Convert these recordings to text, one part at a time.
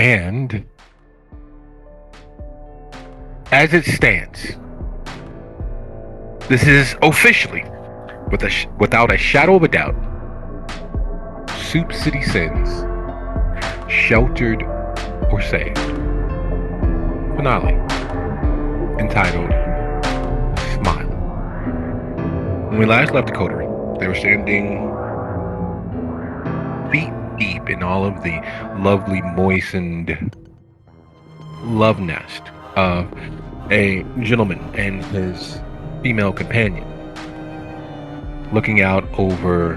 And as it stands, this is officially, without a shadow of a doubt, Soup City Sins, Sheltered or Saved finale, entitled Smile. When we last left the coterie, they were standing feet deep in all of the lovely, moistened love nest of a gentleman and his female companion, looking out over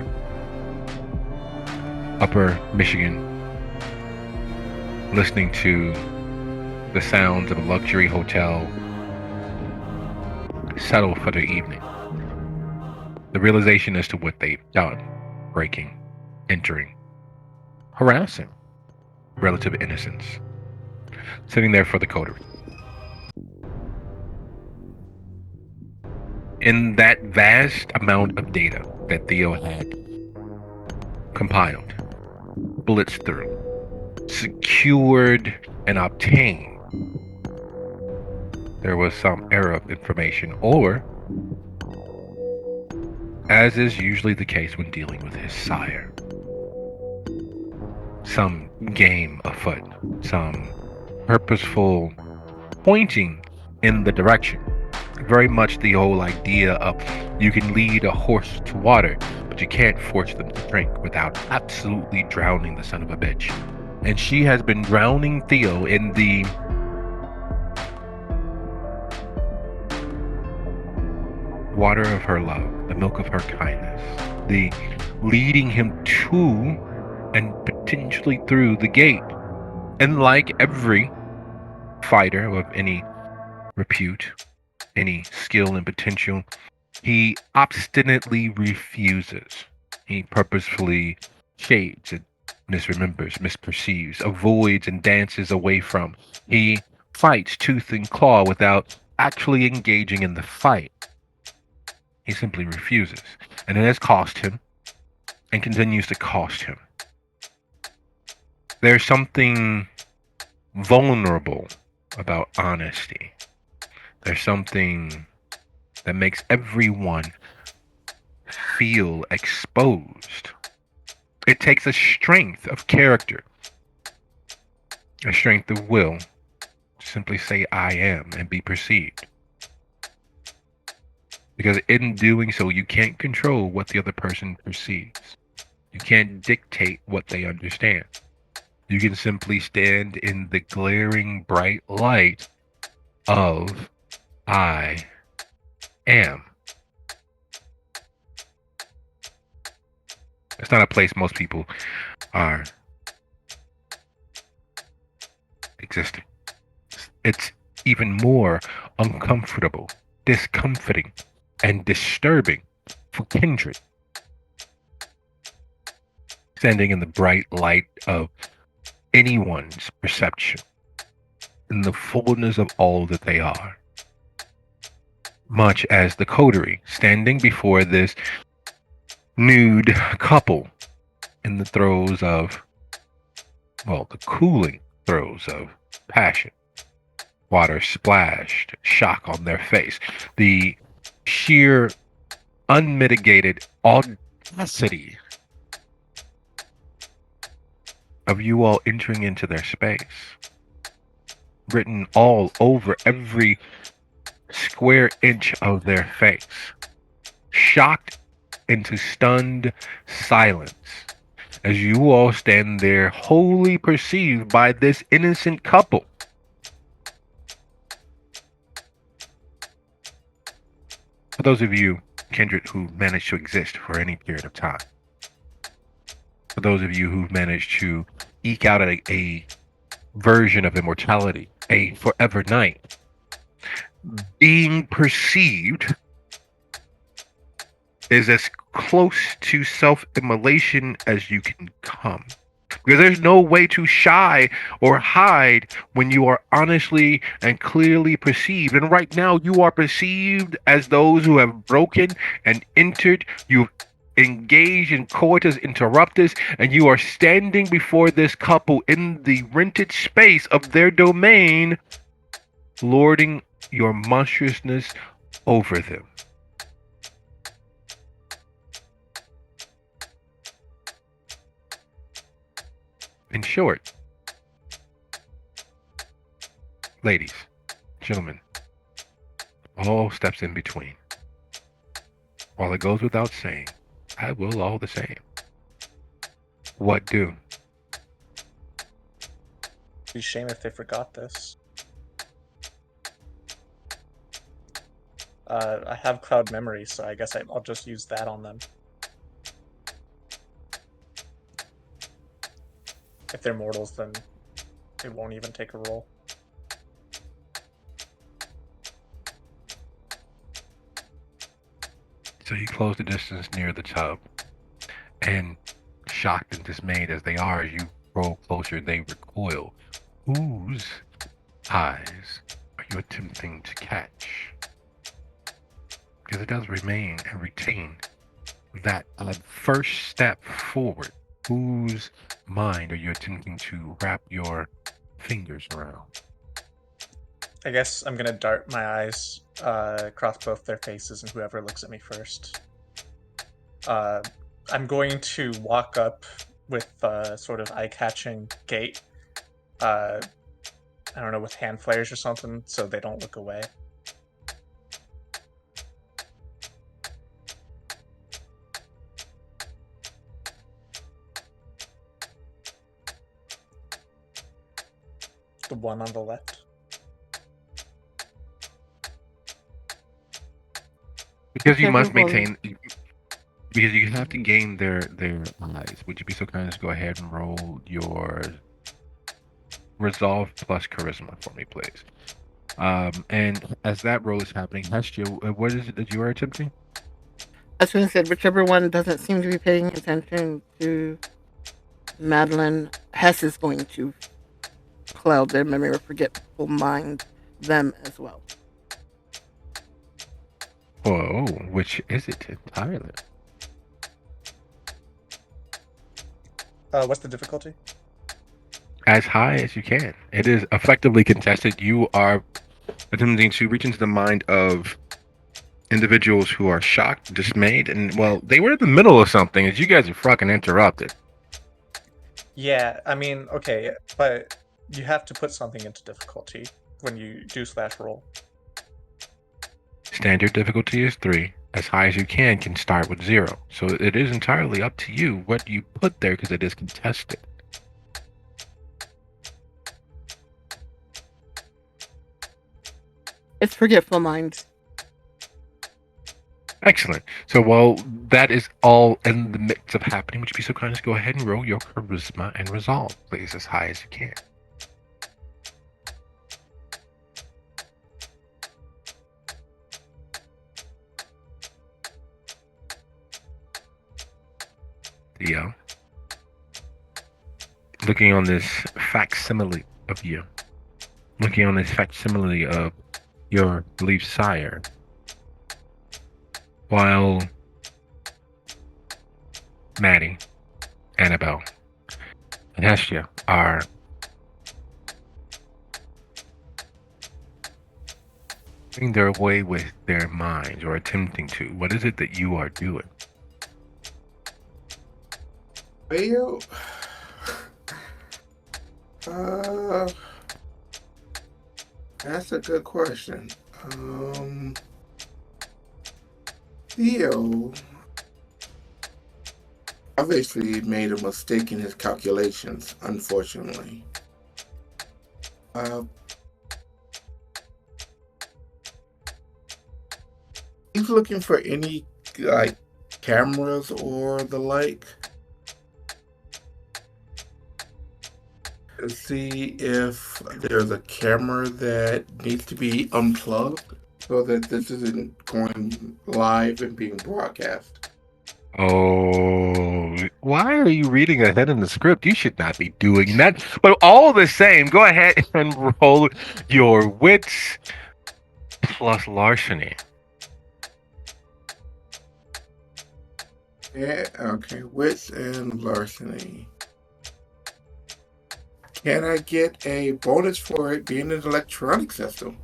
Upper Michigan, listening to the sounds of a luxury hotel settle for the evening. The realization as to what they've done, breaking, entering, harassing relative innocence, sitting there for the coterie. In that vast amount of data that Theo had compiled, blitzed through, secured, and obtained, there was some error of information, or, as is usually the case when dealing with his sire, some game afoot, some purposeful pointing in the direction. Very much the whole idea of you can lead a horse to water, but you can't force them to drink without absolutely drowning the son of a bitch. And she has been drowning Theo in the water of her love, the milk of her kindness, the leading him to and potentially through the gate. And like every fighter of any repute, any skill and potential, he obstinately refuses. He purposefully shades and misremembers, misperceives, avoids and dances away from. He fights tooth and claw without actually engaging in the fight. He simply refuses, and it has cost him and continues to cost him. There's something vulnerable about honesty. There's something that makes everyone feel exposed. It takes a strength of character, a strength of will, to simply say I am and be perceived. Because in doing so, you can't control what the other person perceives. You can't dictate what they understand. You can simply stand in the glaring bright light of I am. It's not a place most people are existing. It's even more uncomfortable, discomforting, and disturbing for kindred. Standing in the bright light of anyone's perception, in the fullness of all that they are. Much as the coterie standing before this nude couple in the throes of, well, the cooling throes of passion. Water splashed, shock on their face. The sheer, unmitigated audacity of you all entering into their space. Written all over every square inch of their face. Shocked into stunned silence as you all stand there wholly perceived by this innocent couple. For those of you, kindred, who managed to exist for any period of time, for those of you who've managed to eke out a version of immortality, a forever night, being perceived is as close to self-immolation as you can come. Because there's no way to shy or hide when you are honestly and clearly perceived. And right now you are perceived as those who have broken and entered. You've engaged in coitus interruptus, and you are standing before this couple in the rented space of their domain, lording your monstrousness over them. In short, ladies, gentlemen, all steps in between. While it goes without saying, I will all the same. What do? Be a shame if they forgot this. I have cloud memory, so I guess I'll just use that on them. If they're mortals, then it won't even take a roll. So you close the distance near the tub, and shocked and dismayed as they are, as you roll closer, they recoil. Whose eyes are you attempting to catch? Because it does remain and retain that first step forward. Whose mind are you attempting to wrap your fingers around? I guess I'm gonna dart my eyes across both their faces and whoever looks at me first. I'm going to walk up with sort of eye-catching gait. I don't know, with hand flares or something, so they don't look away. The one on the left. Because you must maintain, because you have to gain their eyes. Would you be so kind as to go ahead and roll your resolve plus charisma for me, please? And as that roll is happening, Hestia, what is it that you are attempting? As soon as said, whichever one doesn't seem to be paying attention to Madeline, Hess is going to cloud their memory or forgetful mind them as well. Whoa, which is it entirely? What's the difficulty? As high as you can. It is effectively contested. You are attempting to reach into the mind of individuals who are shocked, dismayed, and, well, they were in the middle of something as you guys are fucking interrupted. Yeah, I mean, okay, but you have to put something into difficulty when you do slash roll. Standard difficulty is 3. As high as you can start with 0. So it is entirely up to you what you put there because it is contested. It's forgetful mind. Excellent. So while that is all in the midst of happening, would you be so kind as to go ahead and roll your charisma and resolve, please, as high as you can. Theo, looking on this facsimile of you, looking on this facsimile of your believed sire, while Maddie, Annabelle, and Hestia are getting their way with their minds, or attempting to, what is it that you are doing? Well, that's a good question. Theo obviously made a mistake in his calculations, unfortunately. He's looking for any, like, cameras or the like. See if there's a camera that needs to be unplugged so that this isn't going live and being broadcast. Oh, why are you reading ahead in the script? You should not be doing that. But all the same, go ahead and roll your wits plus larceny. Yeah, okay. Wits and larceny. Can I get a bonus for it being an electronic system?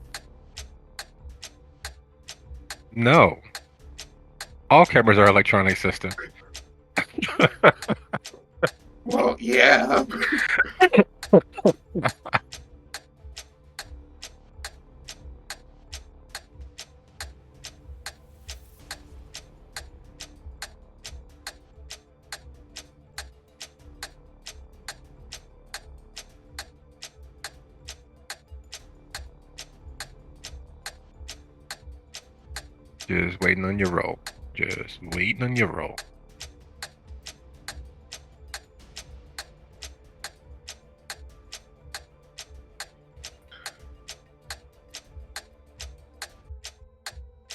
No. All cameras are electronic systems. Well, yeah. Just waiting on your roll. Just waiting on your roll.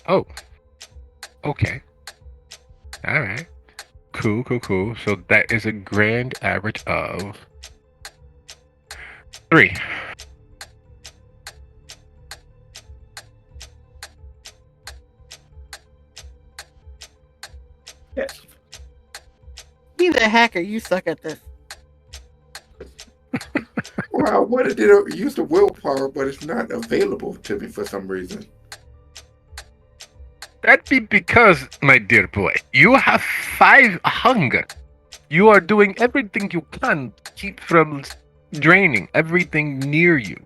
Oh. Okay. All right. Cool, cool, cool. So that is a grand average of 3. Yes. He's a hacker. You suck at this. Well, I wanted to use the willpower, but it's not available to me for some reason. That'd be because, my dear boy, you have 5 hunger. You are doing everything you can to keep from draining everything near you.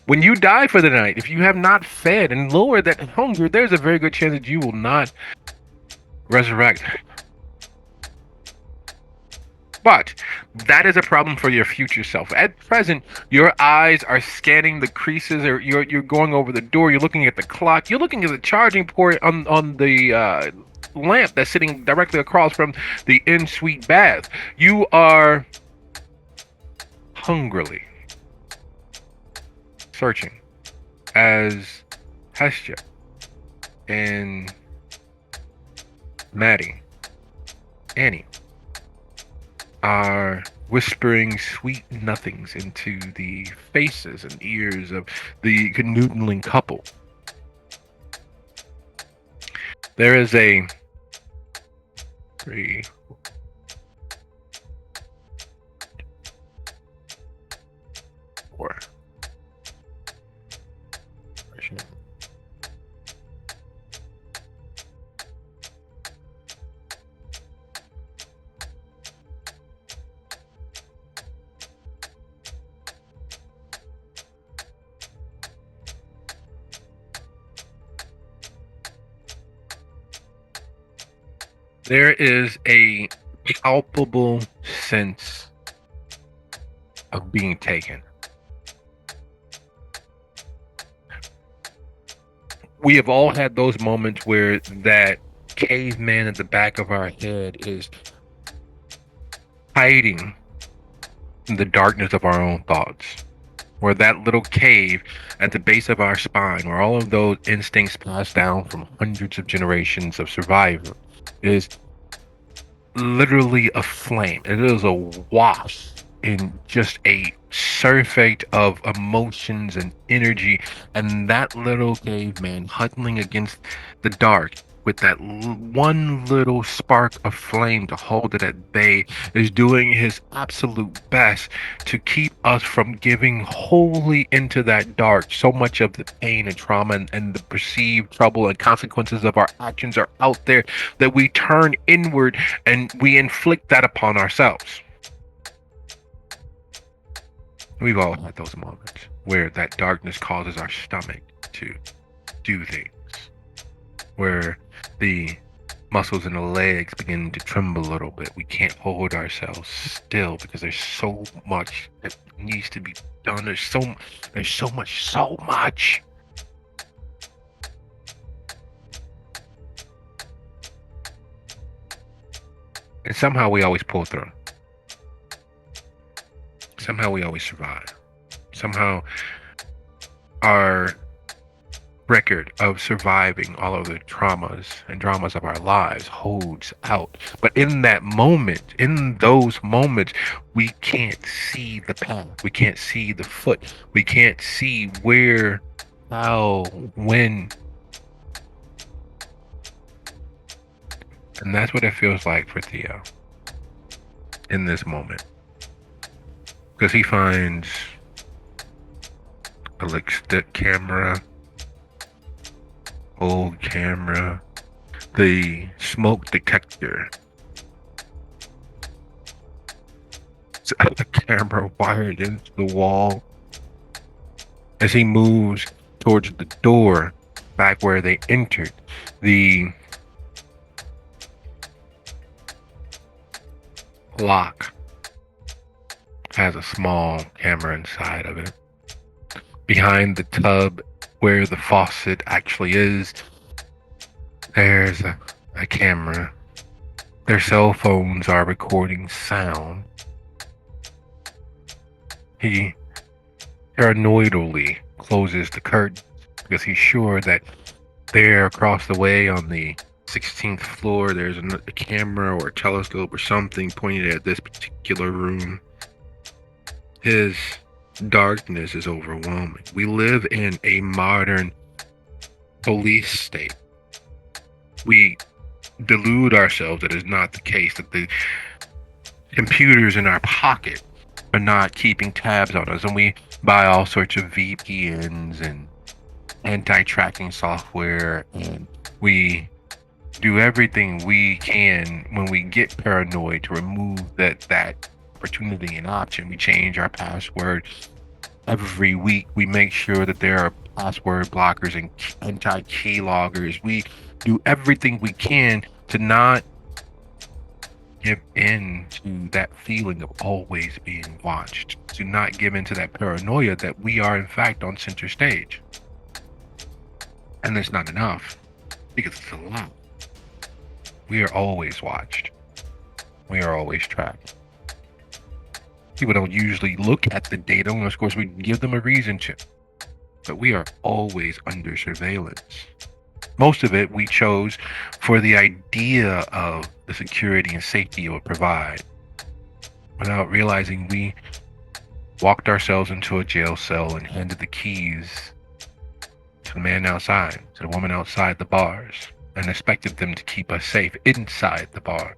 When you die for the night, if you have not fed and lowered that hunger, there's a very good chance that you will not resurrect. But that is a problem for your future self. At present, your eyes are scanning the creases, or you're going over the door. You're looking at the clock. You're looking at the charging port on the lamp that's sitting directly across from the in-suite bath. You are hungrily searching as Hestia and Maddie, Annie, are whispering sweet nothings into the faces and ears of the canoodling couple. There is a 3, 4. There is a palpable sense of being taken. We have all had those moments where that caveman at the back of our head is hiding in the darkness of our own thoughts. Where that little cave at the base of our spine, where all of those instincts passed down from hundreds of generations of survival, is literally a flame. It is a wasp in just a surfeit of emotions and energy, and that little caveman huddling against the dark with that one little spark of flame to hold it at bay is doing his absolute best to keep us from giving wholly into that dark. So much of the pain and trauma and the perceived trouble and consequences of our actions are out there that we turn inward and we inflict that upon ourselves. We've all had those moments where that darkness causes our stomach to do things, where the muscles in the legs begin to tremble a little bit. We can't hold ourselves still because there's so much that needs to be done. There's so much. And somehow we always pull through. Somehow we always survive. Somehow our record of surviving all of the traumas and dramas of our lives holds out. But in that moment, in those moments, we can't see the path. We can't see the foot. We can't see where, how, when. And that's what it feels like for Theo in this moment. Because he finds a stick camera, old camera, the smoke detector. It's the camera wired into the wall. As he moves towards the door back where they entered, the lock has a small camera inside of it. Behind the tub where the faucet actually is, there's a camera. Their cell phones are recording sound. He paranoidally closes the curtain because he's sure that there across the way on the 16th floor there's a camera or a telescope or something pointed at this particular room. His darkness is overwhelming. We live in a modern police state. We delude ourselves that is not the case, that the computers in our pocket are not keeping tabs on us, and we buy all sorts of VPNs and anti-tracking software, and we do everything we can when we get paranoid to remove that opportunity and option. We change our password every week. We make sure that there are password blockers and anti-key loggers. We do everything we can to not give in to that feeling of always being watched, to not give in to that paranoia that we are in fact on center stage. And that's not enough, because it's a lot. We are always watched. We are always tracked. People don't usually look at the data, and of course we give them a reason to, but we are always under surveillance. Most of it we chose for the idea of the security and safety it would provide, without realizing we walked ourselves into a jail cell and handed the keys to the man outside, to the woman outside the bars, and expected them to keep us safe inside the bars.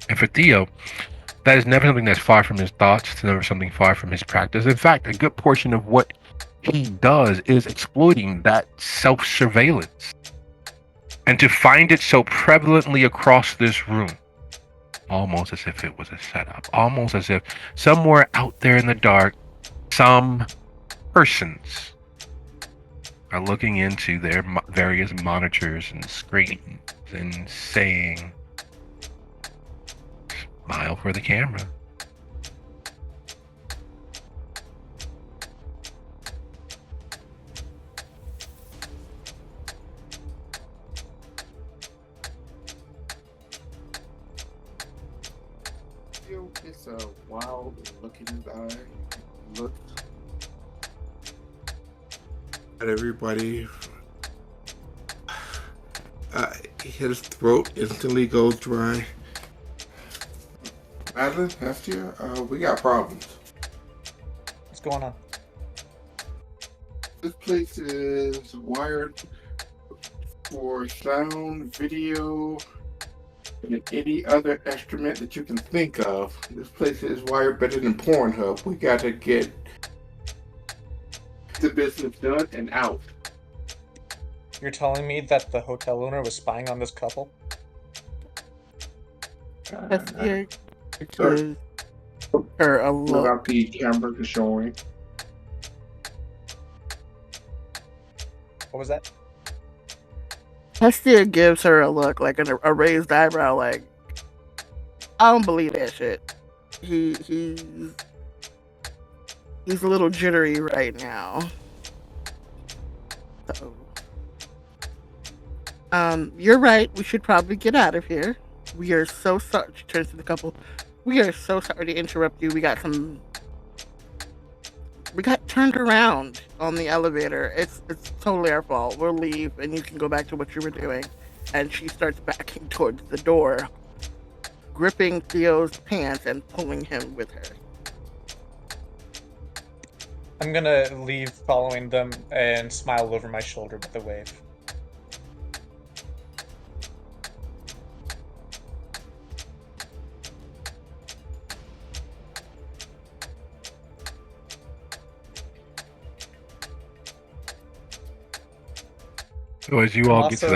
And for Theo, that is never something that's far from his thoughts. It's never something far from his practice. In fact, a good portion of what he does is exploiting that self-surveillance. And to find it so prevalently across this room, almost as if it was a setup, almost as if somewhere out there in the dark, some persons are looking into their various monitors and screens and saying, "Smile for the camera." It's a wild look in his eye. Look at everybody. His throat instantly goes dry. Madeline, Hestia, we got problems. What's going on? This place is wired for sound, video, and any other instrument that you can think of. This place is wired better than Pornhub. We gotta get the business done and out. You're telling me that the hotel owner was spying on this couple? That's here. Sir, Her a what look. about the camera is showing? What was that? Hestia gives her a look, like a raised eyebrow, like, I don't believe that shit. He's a little jittery right now. So, you're right. We should probably get out of here. We are so sorry. She turns to the couple. We are so sorry to interrupt you. We got turned around on the elevator. It's totally our fault. We'll leave and you can go back to what you were doing. And she starts backing towards the door, gripping Theo's pants and pulling him with her. I'm gonna leave following them and smile over my shoulder with a wave. So as you I'm all get to also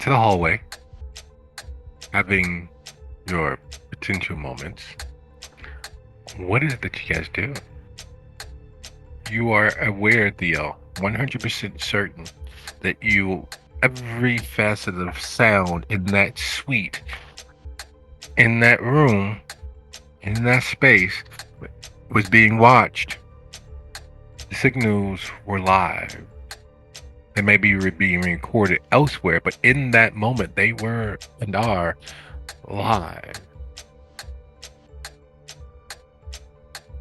the hallway, having your potential moments, what is it that you guys do? You are aware, Theo, 100% certain that every facet of sound in that suite, in that room, in that space, was being watched. The signals were live. They may be being recorded elsewhere, but in that moment, they were and are live.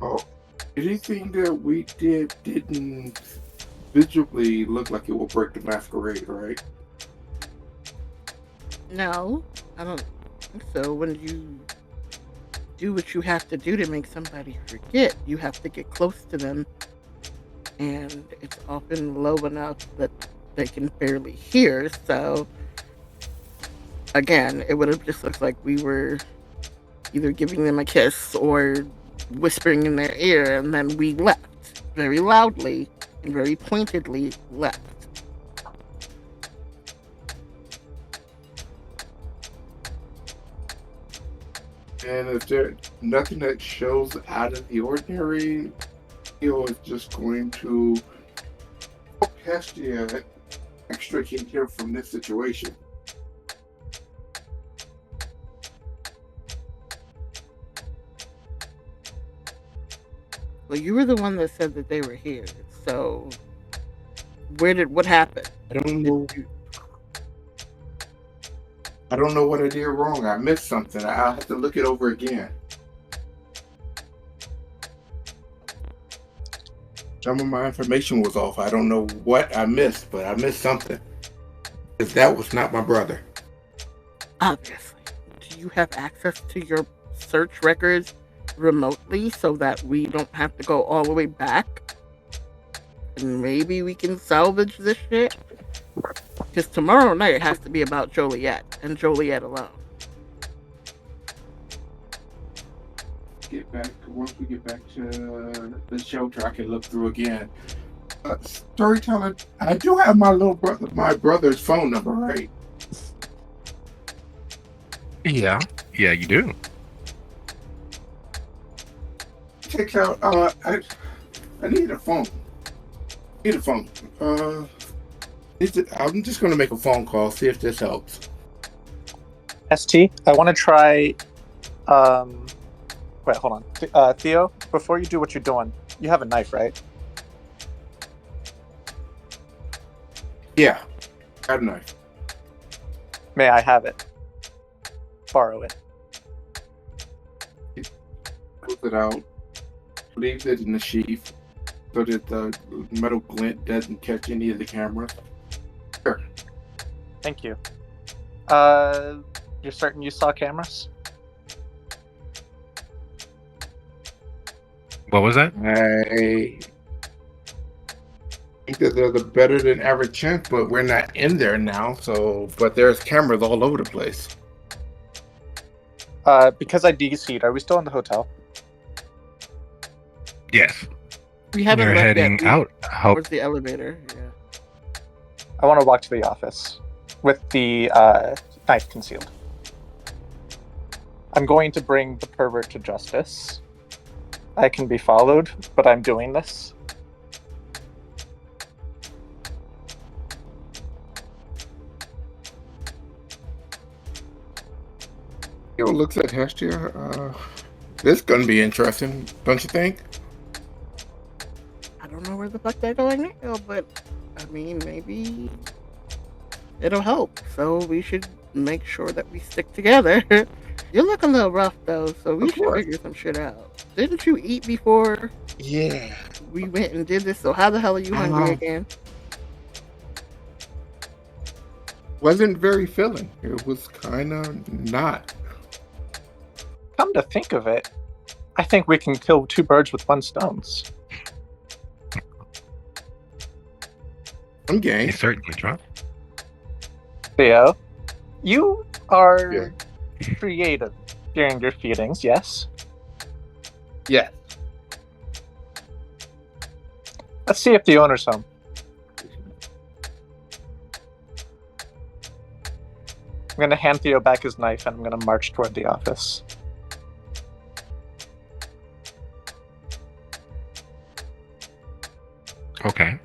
Oh, anything that we didn't visually look like it will break the masquerade, right? No, I don't think so. When you do what you have to do to make somebody forget, you have to get close to them, and it's often low enough that they can barely hear. So, again, it would have just looked like we were either giving them a kiss or whispering in their ear, and then we left very loudly and very pointedly left. And if there's nothing that shows out of the ordinary, Theo is just going to help Hestia extricate him from this situation. Well, you were the one that said that they were here. So, what happened? I don't know. I don't know what I did wrong. I missed something. I'll have to look it over again. Some of my information was off. I don't know what I missed, but I missed something. Because that was not my brother. Obviously. Do you have access to your search records remotely so that we don't have to go all the way back? And maybe we can salvage this shit? Because tomorrow night it has to be about Joliet and Joliet alone. Once we get back to the shelter, I can look through again. Storyteller, I do have my brother's phone number, right? Yeah, you do. Check out. I need a phone. I'm just going to make a phone call, see if this helps. ST, I want to try. Wait, hold on. Theo, before you do what you're doing, you have a knife, right? Yeah, I have a knife. May I have it? Borrow it. Pulls it out, leaves it in the sheath so that the metal glint doesn't catch any of the cameras. Sure. Thank you. You're certain you saw cameras? What was that? I think that there's a better than average chance, but we're not in there now. But there's cameras all over the place. Because I DC'd, are we still in the hotel? Yes. We haven't You're left heading yet. out. Towards the elevator. Yeah. I want to walk to the office with the knife concealed. I'm going to bring the pervert to justice. I can be followed, but I'm doing this. Looks at Hestia. This is going to be interesting, don't you think? I don't know where the fuck they're going now, but I mean, maybe it'll help. So we should make sure that we stick together. You look a little rough though, so we should figure some shit out. Didn't you eat before? Yeah. We went and did this, so how the hell are you hungry again? Wasn't very filling. It was kind of not. Come to think of it, I think we can kill two birds with one stone. I'm game. You certainly try. Theo, you are creative during your feedings, yes? Yes. Let's see if the owner's home. I'm gonna hand Theo back his knife, and I'm gonna march toward the office. Okay.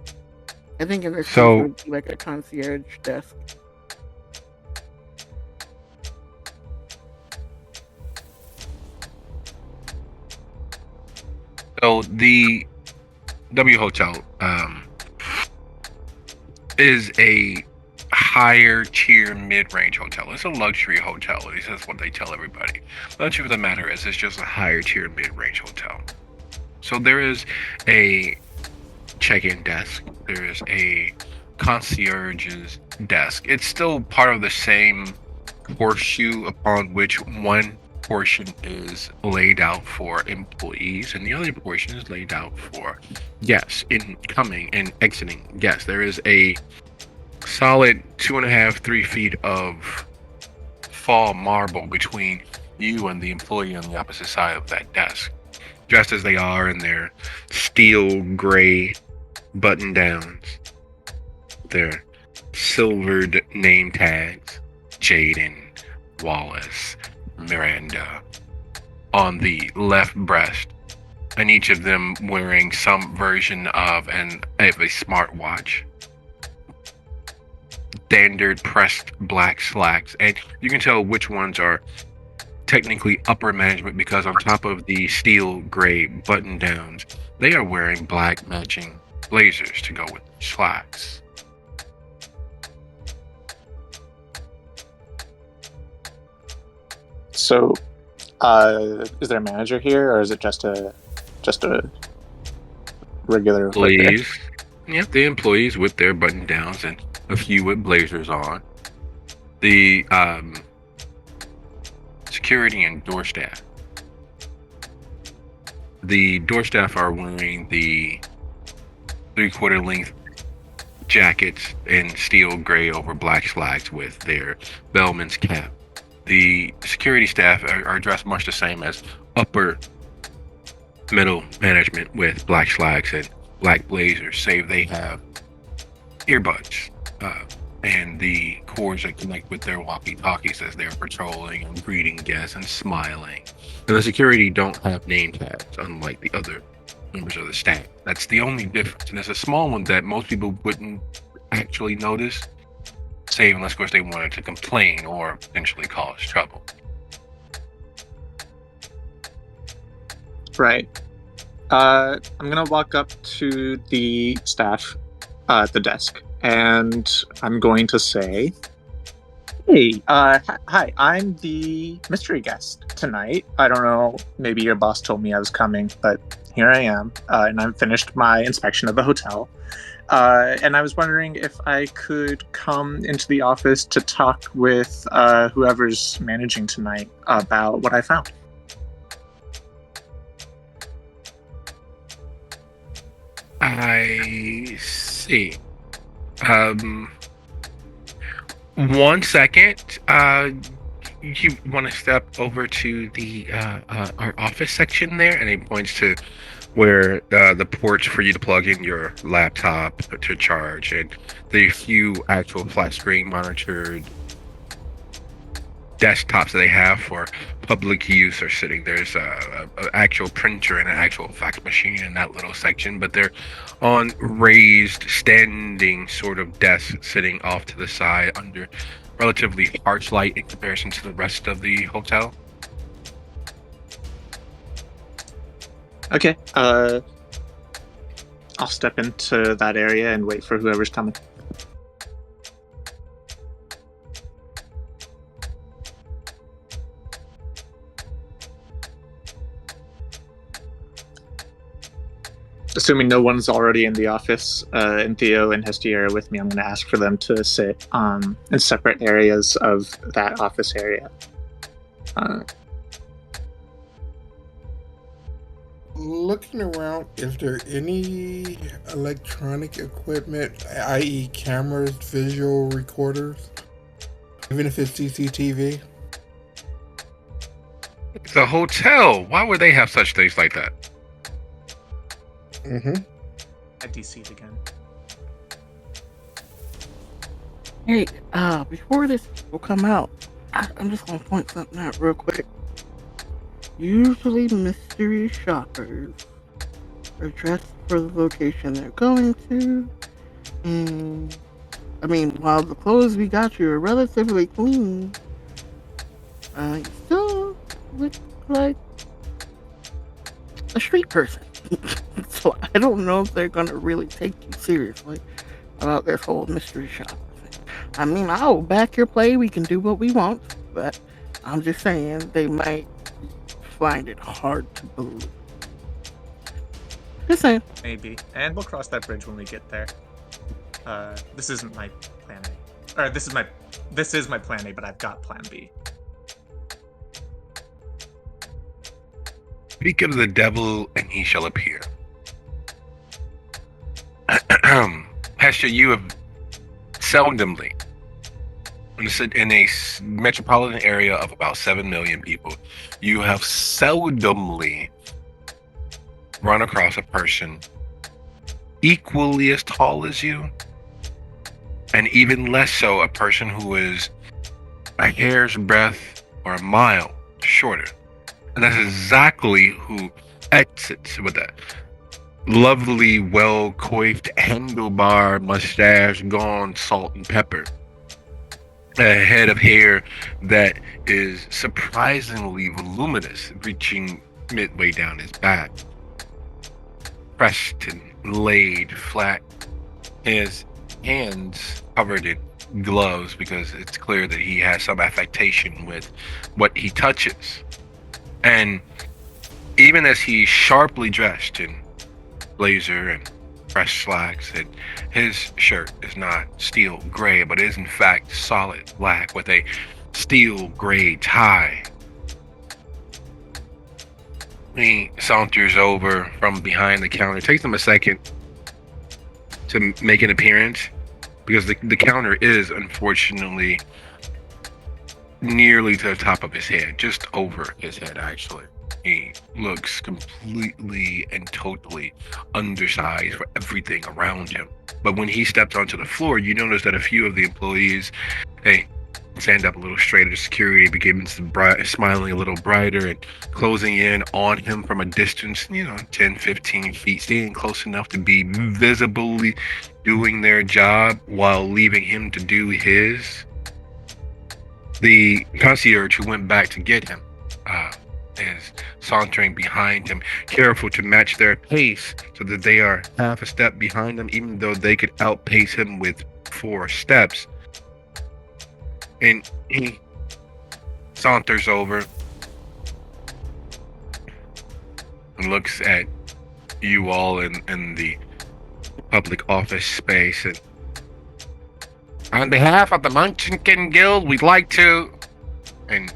I think in this case So- it would be like a concierge desk. So the W Hotel is a higher tier mid-range hotel. It's a luxury hotel. At least that's what they tell everybody. But the truth of the matter is, it's just a higher tier mid-range hotel. So there is a check-in desk. There is a concierge's desk. It's still part of the same horseshoe upon which one portion is laid out for employees and the other portion is laid out for guests, incoming and exiting guests. There is a solid 2.5-3 feet of fall marble between you and the employee on the opposite side of that desk, dressed as they are in their steel gray button downs, their silvered name tags, Jaden, Wallace, Miranda, on the left breast, and each of them wearing some version of a smartwatch. Standard pressed black slacks, and you can tell which ones are technically upper management because on top of the steel gray button downs, they are wearing black matching blazers to go with slacks. So, is there a manager here, or is it just a regular worker? Employees, yep, the employees with their button downs and a few with blazers on. The security and door staff. The door staff are wearing the 3/4 length jackets in steel gray over black slacks with their bellman's cap. The security staff are dressed much the same as upper middle management with black slacks and black blazers, save they have earbuds and the cords that connect with their walkie-talkies as they're patrolling and greeting guests and smiling. And the security don't have name tags, unlike the other members of the staff. That's the only difference, and it's a small one that most people wouldn't actually notice, save unless, of course, they wanted to complain or potentially cause trouble. Right. I'm gonna walk up to the staff at the desk, and I'm going to say, "Hey, hi, I'm the mystery guest tonight. I don't know, maybe your boss told me I was coming, but here I am, and I've finished my inspection of the hotel. And I was wondering if I could come into the office to talk with whoever's managing tonight about what I found." I see. 1 second. You want to step over to the our office section there, and he points to where the ports for you to plug in your laptop to charge, and the few actual flat screen monitored desktops that they have for public use are sitting. There's a actual printer and an actual fax machine in that little section, but they're on raised standing sort of desks sitting off to the side under relatively harsh light in comparison to the rest of the hotel. Okay. I'll step into that area and wait for whoever's coming. Assuming no one's already in the office, and Theo and Hestia are with me, I'm going to ask for them to sit in separate areas of that office area. Looking around, is there any electronic equipment, i.e. cameras, visual recorders, even if it's CCTV? It's a hotel. Why would they have such things like that? I DC'd again. Hey, before this will come out, I'm just gonna point something out real quick. Usually, mystery shoppers are dressed for the location they're going to, and I mean, while the clothes we got you are relatively clean, you still look like a street person. So I don't know if they're gonna really take you seriously about this whole mystery shopper thing. I mean, I'll back your play. We can do what we want, but I'm just saying they might find it hard to believe. Just saying. Maybe. And we'll cross that bridge when we get there. This isn't my plan A. Or this is my plan A, but I've got plan B. Speak of the devil, and he shall appear. Hester, you have seldomly, in a metropolitan area of about 7 million people, you have seldomly run across a person equally as tall as you, and even less so a person who is a hair's breadth or a mile shorter. And that's exactly who exits with that lovely, well-coiffed, handlebar mustache, gone salt and pepper. A head of hair that is surprisingly voluminous, reaching midway down his back. Pressed and laid flat. His hands covered in gloves because it's clear that he has some affectation with what he touches. And even as he's sharply dressed in blazer and fresh slacks, and his shirt is not steel gray, but is in fact solid black with a steel gray tie. He saunters over from behind the counter. It takes him a second to make an appearance because the counter is unfortunately nearly to the top of his head, just over his head actually. He looks completely and totally undersized for everything around him. But when he steps onto the floor, you notice that a few of the employees, they stand up a little straighter. Security begins smiling a little brighter and closing in on him from a distance, 10, 15 feet, staying close enough to be visibly doing their job while leaving him to do his. The concierge who went back to get him is sauntering behind him, careful to match their pace so that they are half a step behind him, even though they could outpace him with 4 steps. And he saunters over and looks at you all in the public office space, and on behalf of the Munchkin Guild, we'd like to... And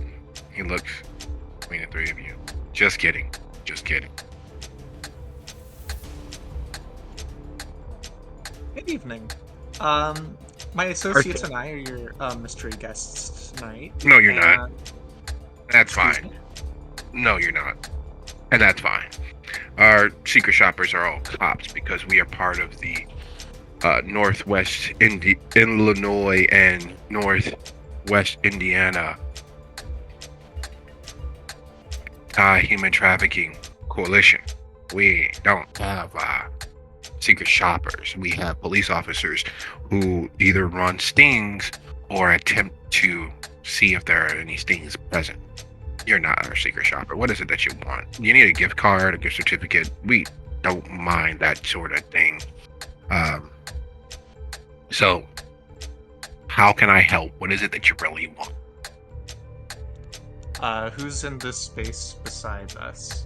he looks between the 3 of you. Just kidding. Just kidding. Good evening. My associates and I are your mystery guests tonight. No, you're not. That's Excuse fine. me? No, you're not. And that's fine. Our secret shoppers are all cops because we are part of the Northwest Illinois and Northwest Indiana Human Trafficking Coalition. We don't have secret shoppers. We have police officers who either run stings or attempt to see if there are any stings present. You're not our secret shopper. What is it that you want? You need a gift card, a gift certificate. We don't mind that sort of thing. So, how can I help? What is it that you really want? Who's in this space besides us?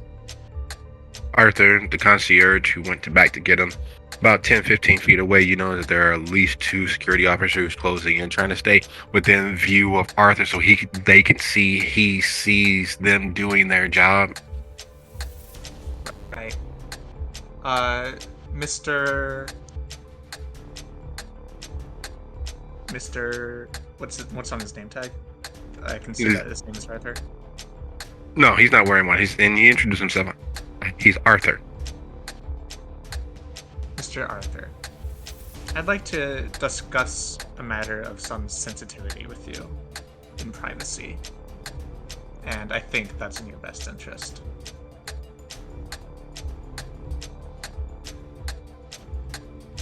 Arthur, the concierge who went back to get him. About 10, 15 feet away, you know that there are at least 2 security officers closing in, trying to stay within view of Arthur so they can see he sees them doing their job. Right. Mr. What's on his name tag? I can see that his name is Arthur. No, he's not wearing one. And he introduced himself. He's Arthur. Mr. Arthur. I'd like to discuss a matter of some sensitivity with you in privacy. And I think that's in your best interest.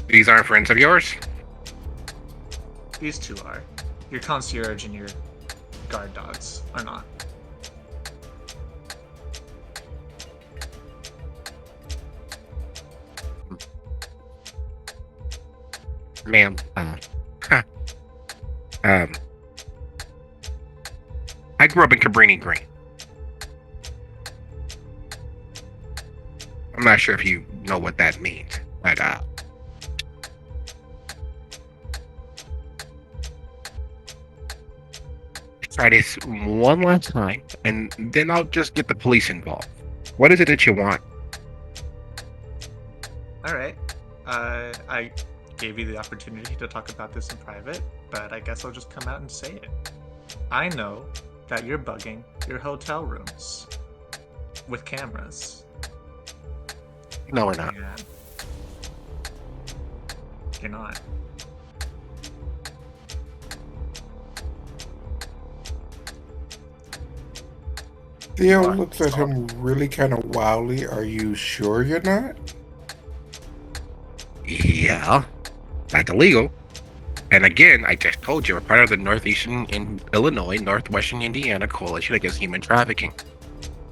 These aren't friends of yours? These two are. Your concierge and your guard dogs are not. Ma'am, I grew up in Cabrini Green. I'm not sure if you know what that means, but try this one last time, and then I'll just get the police involved. What is it that you want? Alright. I gave you the opportunity to talk about this in private, but I guess I'll just come out and say it. I know that you're bugging your hotel rooms with cameras. No, we're not. And you're not. Theo looks at him really kind of wildly. Are you sure you're not? Yeah, that's illegal. And again, I just told you, we're part of the Northeastern in Illinois, Northwestern Indiana Coalition Against Human Trafficking.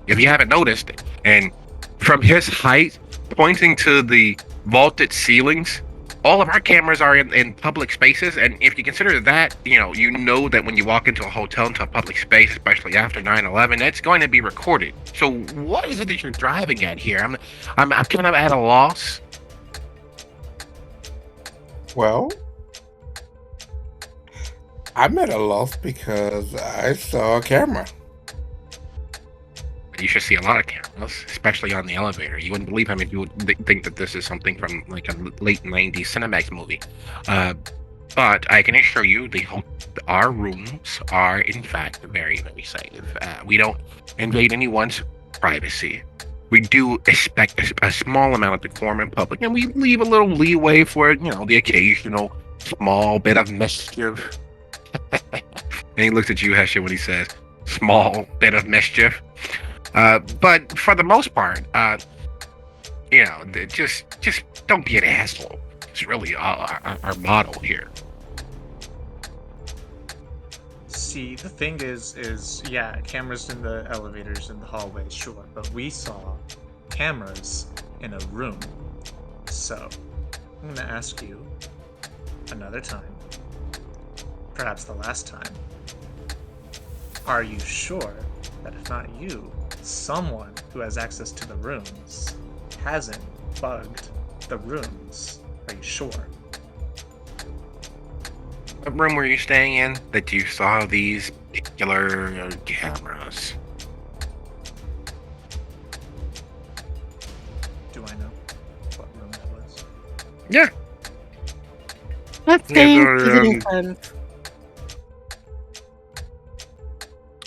If you haven't noticed, and from his height, pointing to the vaulted ceilings, all of our cameras are in public spaces, and if you consider that, you know that when you walk into a hotel, into a public space, especially after 9/11, it's going to be recorded. So what is it that you're driving at here? I'm kind of at a loss. Well, I'm at a loss because I saw a camera. You should see a lot of cameras, especially on the elevator. You wouldn't believe how many people think that this is something from like a late 90s Cinemax movie. But I can assure you, our rooms are in fact very, very safe. We don't invade anyone's privacy. We do expect a small amount of decorum in public, and we leave a little leeway for, the occasional small bit of mischief. And he looks at you, Hesha, when he says, small bit of mischief. But for the most part, just don't be an asshole. It's really our motto here. See, the thing is, yeah, cameras in the elevators and the hallways, sure, but we saw cameras in a room. So, I'm gonna ask you another time, perhaps the last time, are you sure that if not you, someone who has access to the rooms hasn't bugged the rooms? Are you sure? What room were you staying in that you saw these particular cameras? Do I know what room that was? Yeah. Let's say visiting friends.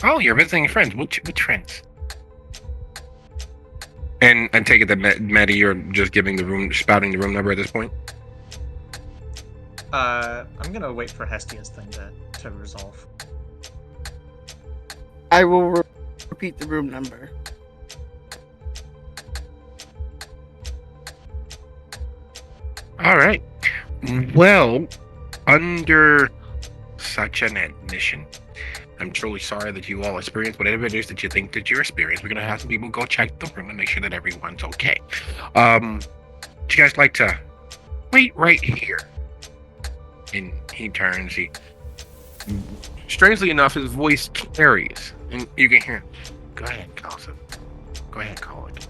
Oh, you're visiting friends. Which friends? And I take it that Maddie, you're just spouting the room number at this point? I'm gonna wait for Hestia's thing to resolve. I will repeat the room number. All right. Well, under such an admission, I'm truly sorry that you all experienced whatever it is that you think that you experienced. We're going to have some people go check the room and make sure that everyone's okay. Would you guys like to wait right here? And he turns, strangely enough, his voice carries, and you can hear, go ahead, Carlson. Go ahead, call it.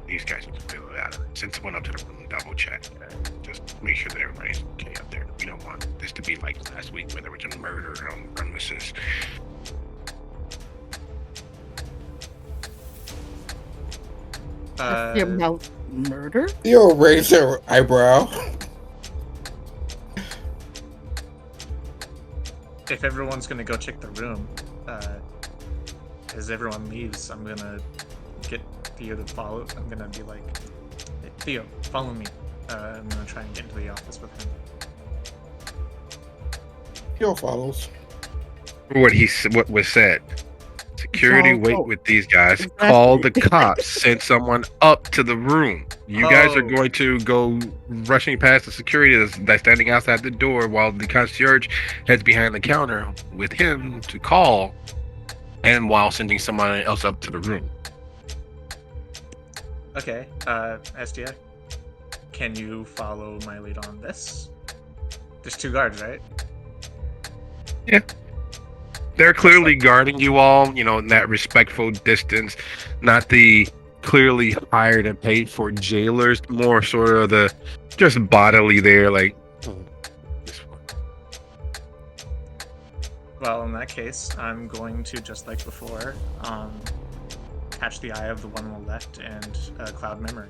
These guys will do it. Since I went up to the room and double check, just make sure that everybody's okay up there. We don't want this to be like last week where there was a murder on the premises. About murder? Theo raised her eyebrow. If everyone's gonna go check the room, as everyone leaves, I'm gonna get Theo to follow. I'm gonna be like, hey, Theo, follow me. I'm gonna try and get into the office with him. Kill follows. What was said. Security, So- wait with these guys. Exactly. Call the cops. Send someone up to the room. You guys are Oh. going to go rushing past the security that's standing outside the door while the concierge heads behind the counter with him to call, and while sending someone else up to the room. Okay, SDI, can you follow my lead on this? There's 2 guards, right? They're clearly guarding you all, in that respectful distance, not the clearly hired and paid for jailers, more sort of the just bodily there, like. This one. Well, in that case, I'm going to, just like before, catch the eye of the one on the left and cloud memory.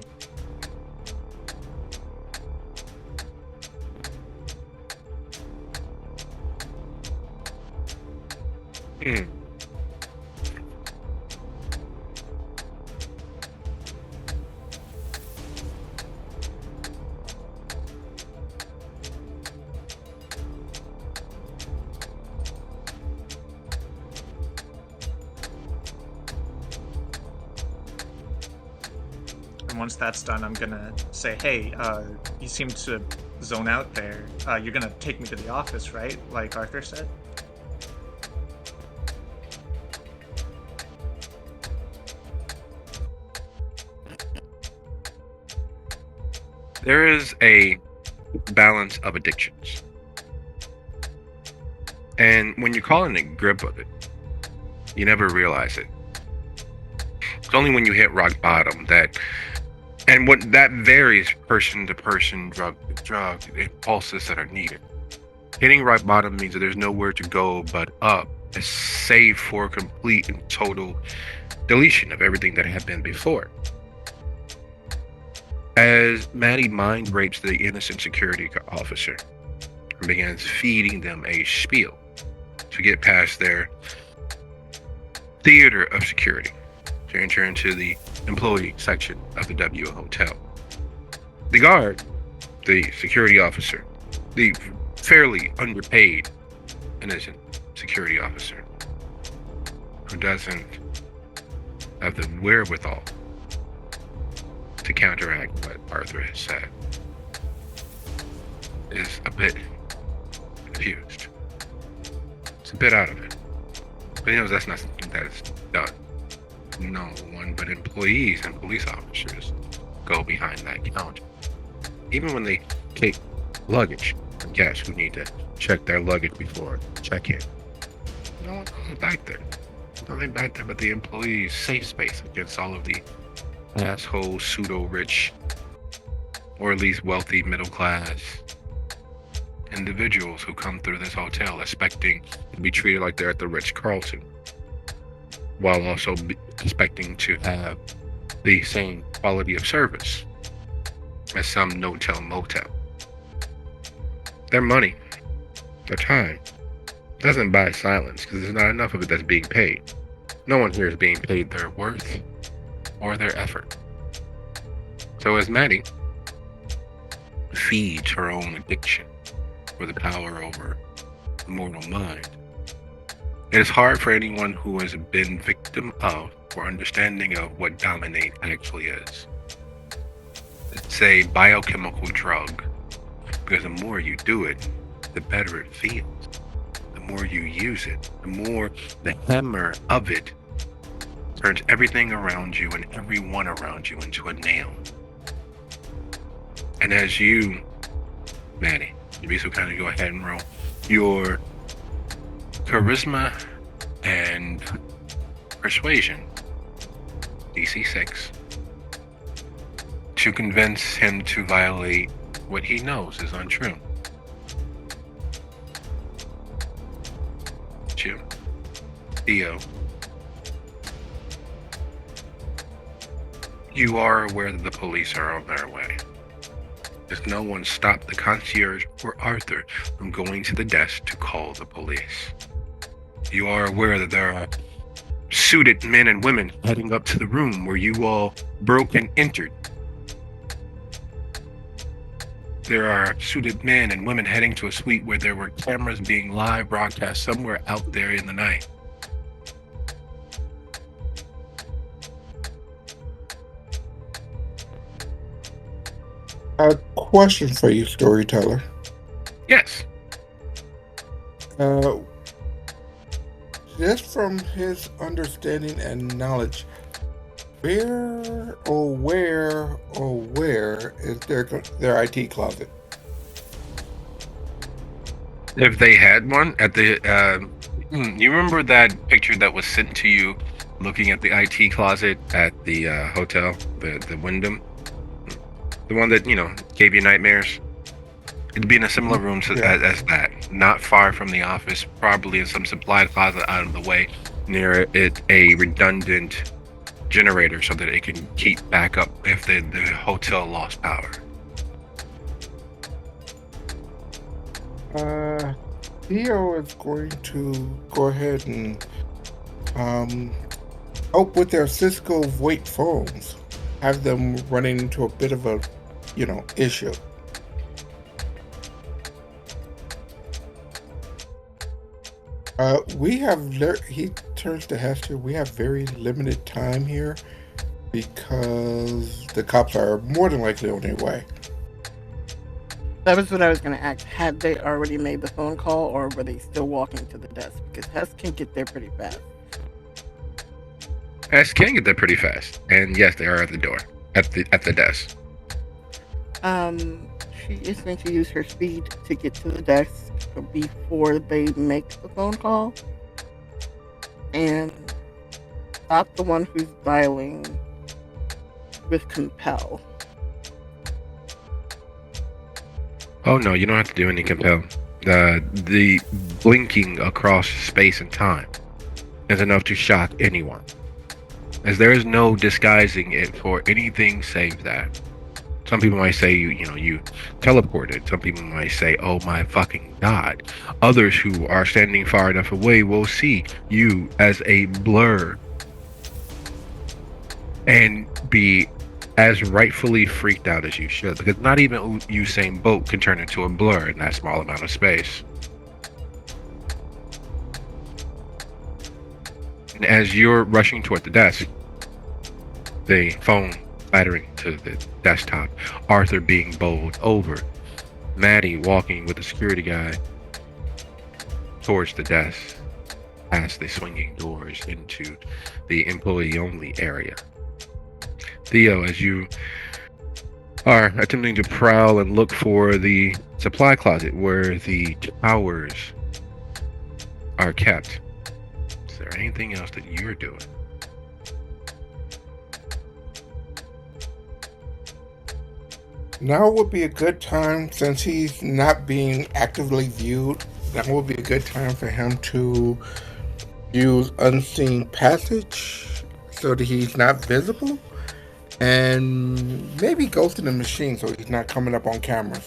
Hmm. And once that's done, I'm gonna say, hey, you seem to zone out there. You're gonna take me to the office, right? Like Arthur said? There is a balance of addictions. And when you're calling the grip of it, you never realize it. It's only when you hit rock bottom and what that varies person to person, drug to drug, the impulses that are needed. Hitting rock bottom means that there's nowhere to go but up, save for complete and total deletion of everything that had been before. As Maddie mind rapes the innocent security officer and begins feeding them a spiel to get past their theater of security to enter into the employee section of the W Hotel. The guard, the security officer, the fairly underpaid innocent security officer who doesn't have the wherewithal to counteract what Arthur has said, is a bit confused. It's a bit out of it. But he knows that's not something that is done. No one but employees and police officers go behind that counter. Even when they take luggage from guests who need to check their luggage before check-in. No one goes back there. Nothing back there but the employees' safe space against all of the asshole pseudo-rich, or at least wealthy middle-class individuals who come through this hotel expecting to be treated like they're at the Ritz-Carlton, while also expecting to have the same quality of service as some no-tell motel. Their money, their time, doesn't buy silence because there's not enough of it that's being paid. No one here is being paid their worth or their effort. So as Maddie feeds her own addiction for the power over the mortal mind, it is hard for anyone who has been victim of or understanding of what dominate actually is. It's a biochemical drug, because the more you do it, the better it feels. The more you use it, the more the hammer of it turns everything around you and everyone around you into a nail. And as you, Maddie, you'd be so kind of go ahead and roll your charisma and persuasion, DC 6, to convince him to violate what he knows is untrue. Jim, Theo, you are aware that the police are on their way. If no one stopped the concierge or Arthur from going to the desk to call the police. You are aware that there are suited men and women heading up to the room where you all broke and entered. there are suited men and women heading to a suite where there were cameras being live broadcast somewhere out there in the night. A question for you, storyteller. Yes. Just from his understanding and knowledge, where is their IT closet? If they had one at the, you remember that picture that was sent to you, looking at the IT closet at the hotel, the Wyndham, the one that gave you nightmares. It'd be in a similar room as that, not far from the office, probably in some supply closet out of the way, near it a redundant generator so that it can keep back up if the hotel lost power. Theo is going to go ahead and help with their Cisco VoIP phones. Have them running into a bit of a, issue. He turns to Hester. We have very limited time here because the cops are more than likely on their way. That was what I was going to ask. Had they already made the phone call, or were they still walking to the desk? Because Hess can get there pretty fast. Hess can get there pretty fast, and yes, they are at the door, at the desk. She is going to use her speed to get to the desk before they make the phone call, and stop the one who's dialing with compel. Oh no, you don't have to do any compel. The blinking across space and time is enough to shock anyone, as there is no disguising it for anything save that. Some people might say you teleported. Some people might say, oh my fucking god. Others who are standing far enough away will see you as a blur and be as rightfully freaked out as you should, because not even Usain Bolt can turn into a blur in that small amount of space. And as you're rushing toward the desk, the phone clattering to the desktop, Arthur being bowled over, Maddie walking with the security guy towards the desk, past the swinging doors into the employee-only area. Theo, as you are attempting to prowl and look for the supply closet where the towers are kept, is there anything else that you're doing? Now would be a good time, since he's not being actively viewed, now would be a good time for him to use unseen passage so that he's not visible, and maybe ghost in the machine so he's not coming up on camera.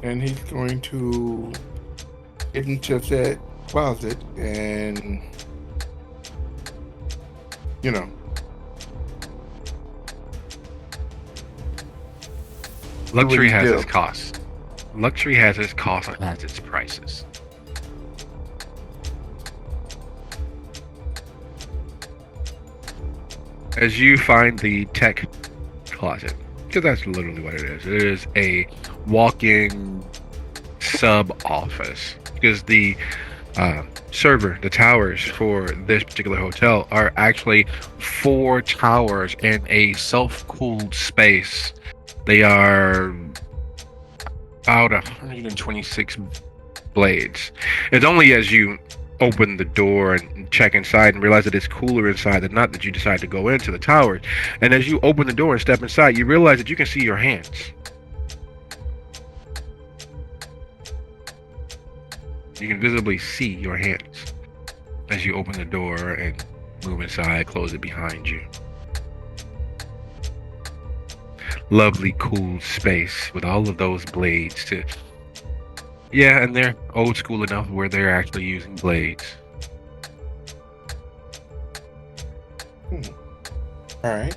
And he's going to get into that closet and, Luxury has its costs. Luxury has its costs and has its prices. As you find the tech closet, because that's literally what it is. It is a walk-in sub-office, because the server, the towers for this particular hotel are actually 4 towers in a self-cooled space. They are about 126 blades. It's only as you open the door and check inside and realize that it's cooler inside than not that you decide to go into the towers. And as you open the door and step inside, you realize that you can see your hands. You can visibly see your hands as you open the door and move inside, close it behind you. Lovely, cool space with all of those blades to Yeah, and they're old school enough where they're actually using blades. All right.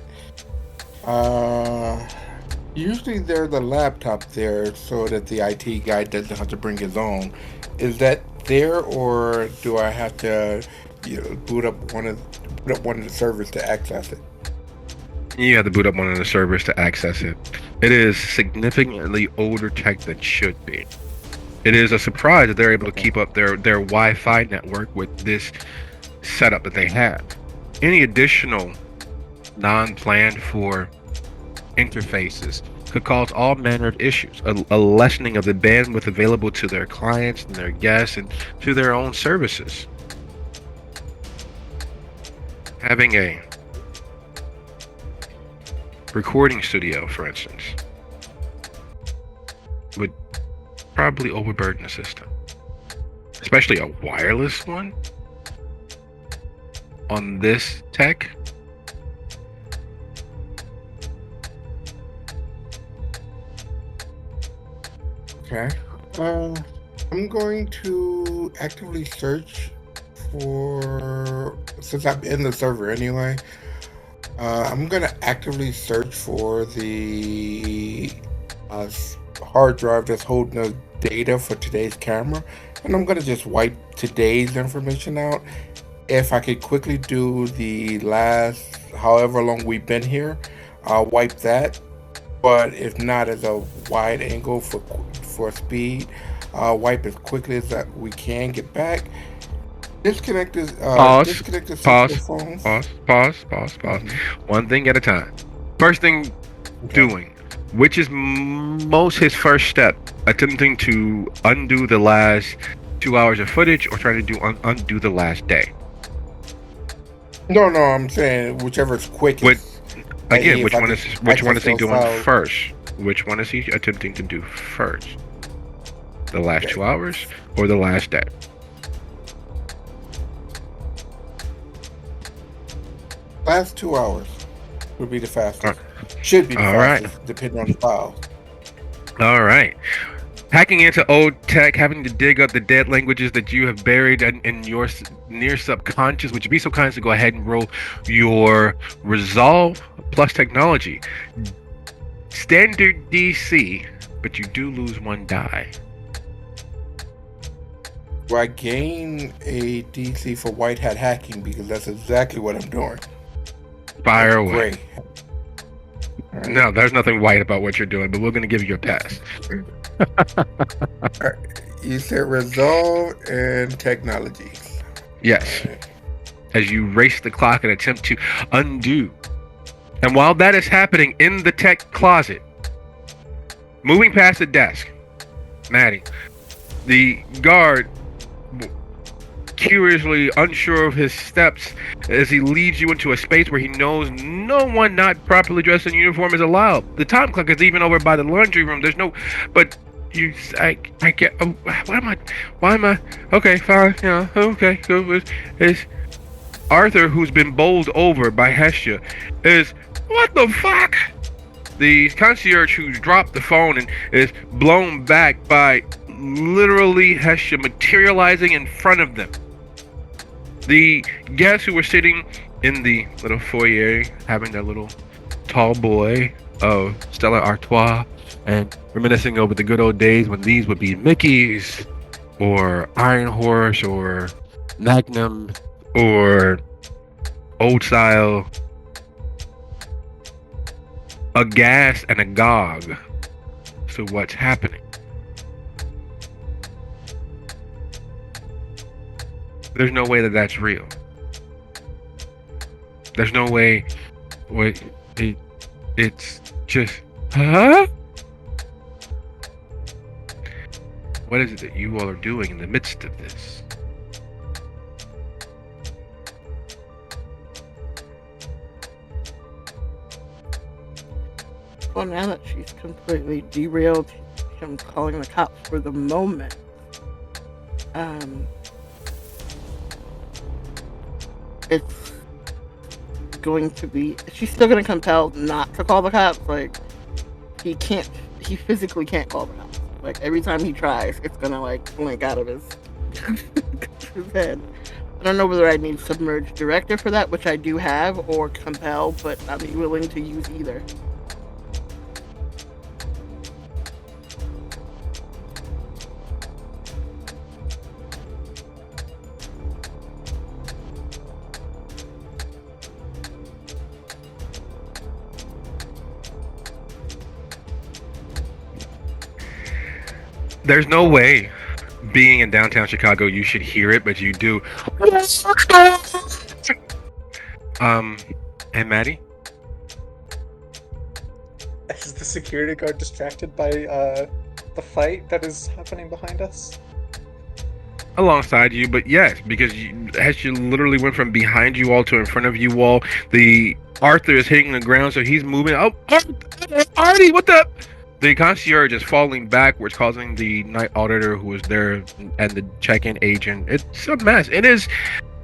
Usually there's a laptop there so that the IT guy doesn't have to bring his own. Is that there, or do I have to, boot up one of the servers to access it? You have to boot up one of the servers to access it. It is significantly older tech than should be. It is a surprise that they're able to keep up their Wi-Fi network with this setup that they have. Any additional non-planned for interfaces could cause all manner of issues, a lessening of the bandwidth available to their clients and their guests and to their own services. Having a recording studio, for instance, would probably overburden the system, especially a wireless one on this tech. Okay. I'm going to actively search for, since I'm in the server anyway, I'm going to actively search for the hard drive that's holding the data for today's camera, and I'm going to just wipe today's information out. If I could quickly do the last however long we've been here, I'll wipe that. But if not, as a wide angle for speed, wipe as quickly as that we can get back. Disconnect the cell phones. Pause. One thing at a time. First thing, doing, which is most his first step, attempting to undo the last 2 hours of footage or trying to undo the last day. No, I'm saying whichever is quickest. Again, which one is he doing first? Which one is he attempting to do first? The last 2 hours or the last day? Last 2 hours would be the fastest. Should be the fastest, depending on the file. All right. Hacking into old tech, having to dig up the dead languages that you have buried in your near subconscious. Would you be so kind as to go ahead and roll your Resolve plus Technology? Standard DC, but you do lose one die. Well, I gain a DC for white hat hacking because that's exactly what I'm doing. Fire away. Right. No, there's nothing white about what you're doing, but we're going to give you a pass. You said Resolve and Technology. Yes. As you race the clock and attempt to undo. And while that is happening in the tech closet, moving past the desk, Maddie, the guard, curiously unsure of his steps as he leads you into a space where he knows no one not properly dressed in uniform is allowed. The time clock is even over by the laundry room. There's no, but I get, why am I, okay, fine, yeah, okay, good. It's Arthur, who's been bowled over by Hestia, is, what the fuck? The concierge who's dropped the phone and is blown back by literally Hestia materializing in front of them. The guests who were sitting in the little foyer having their little tall boy of Stella Artois and reminiscing over the good old days when these would be Mickey's or Iron Horse or Magnum or old style, aghast and agog. So what's happening? There's no way that that's real. There's no way. Wait, it's just, huh? What is it that you all are doing in the midst of this? Well, now that she's completely derailed him calling the cops for the moment, it's going to be, she's still going to compel not to call the cops. Like, he physically can't call the cops. Like every time he tries, it's gonna like blink out of his head. I don't know whether I need submerge director for that, which I do have, or compel, but I'd be willing to use either. There's no way, being in downtown Chicago, you should hear it, but you do. And Maddie? Is the security guard distracted by the fight that is happening behind us? Alongside you, but yes, because as you literally went from behind you all to in front of you all, the Arthur is hitting the ground, so he's moving. Oh, Artie, what the? The concierge is falling backwards, causing the night auditor who was there and the check-in agent. It's a mess. It is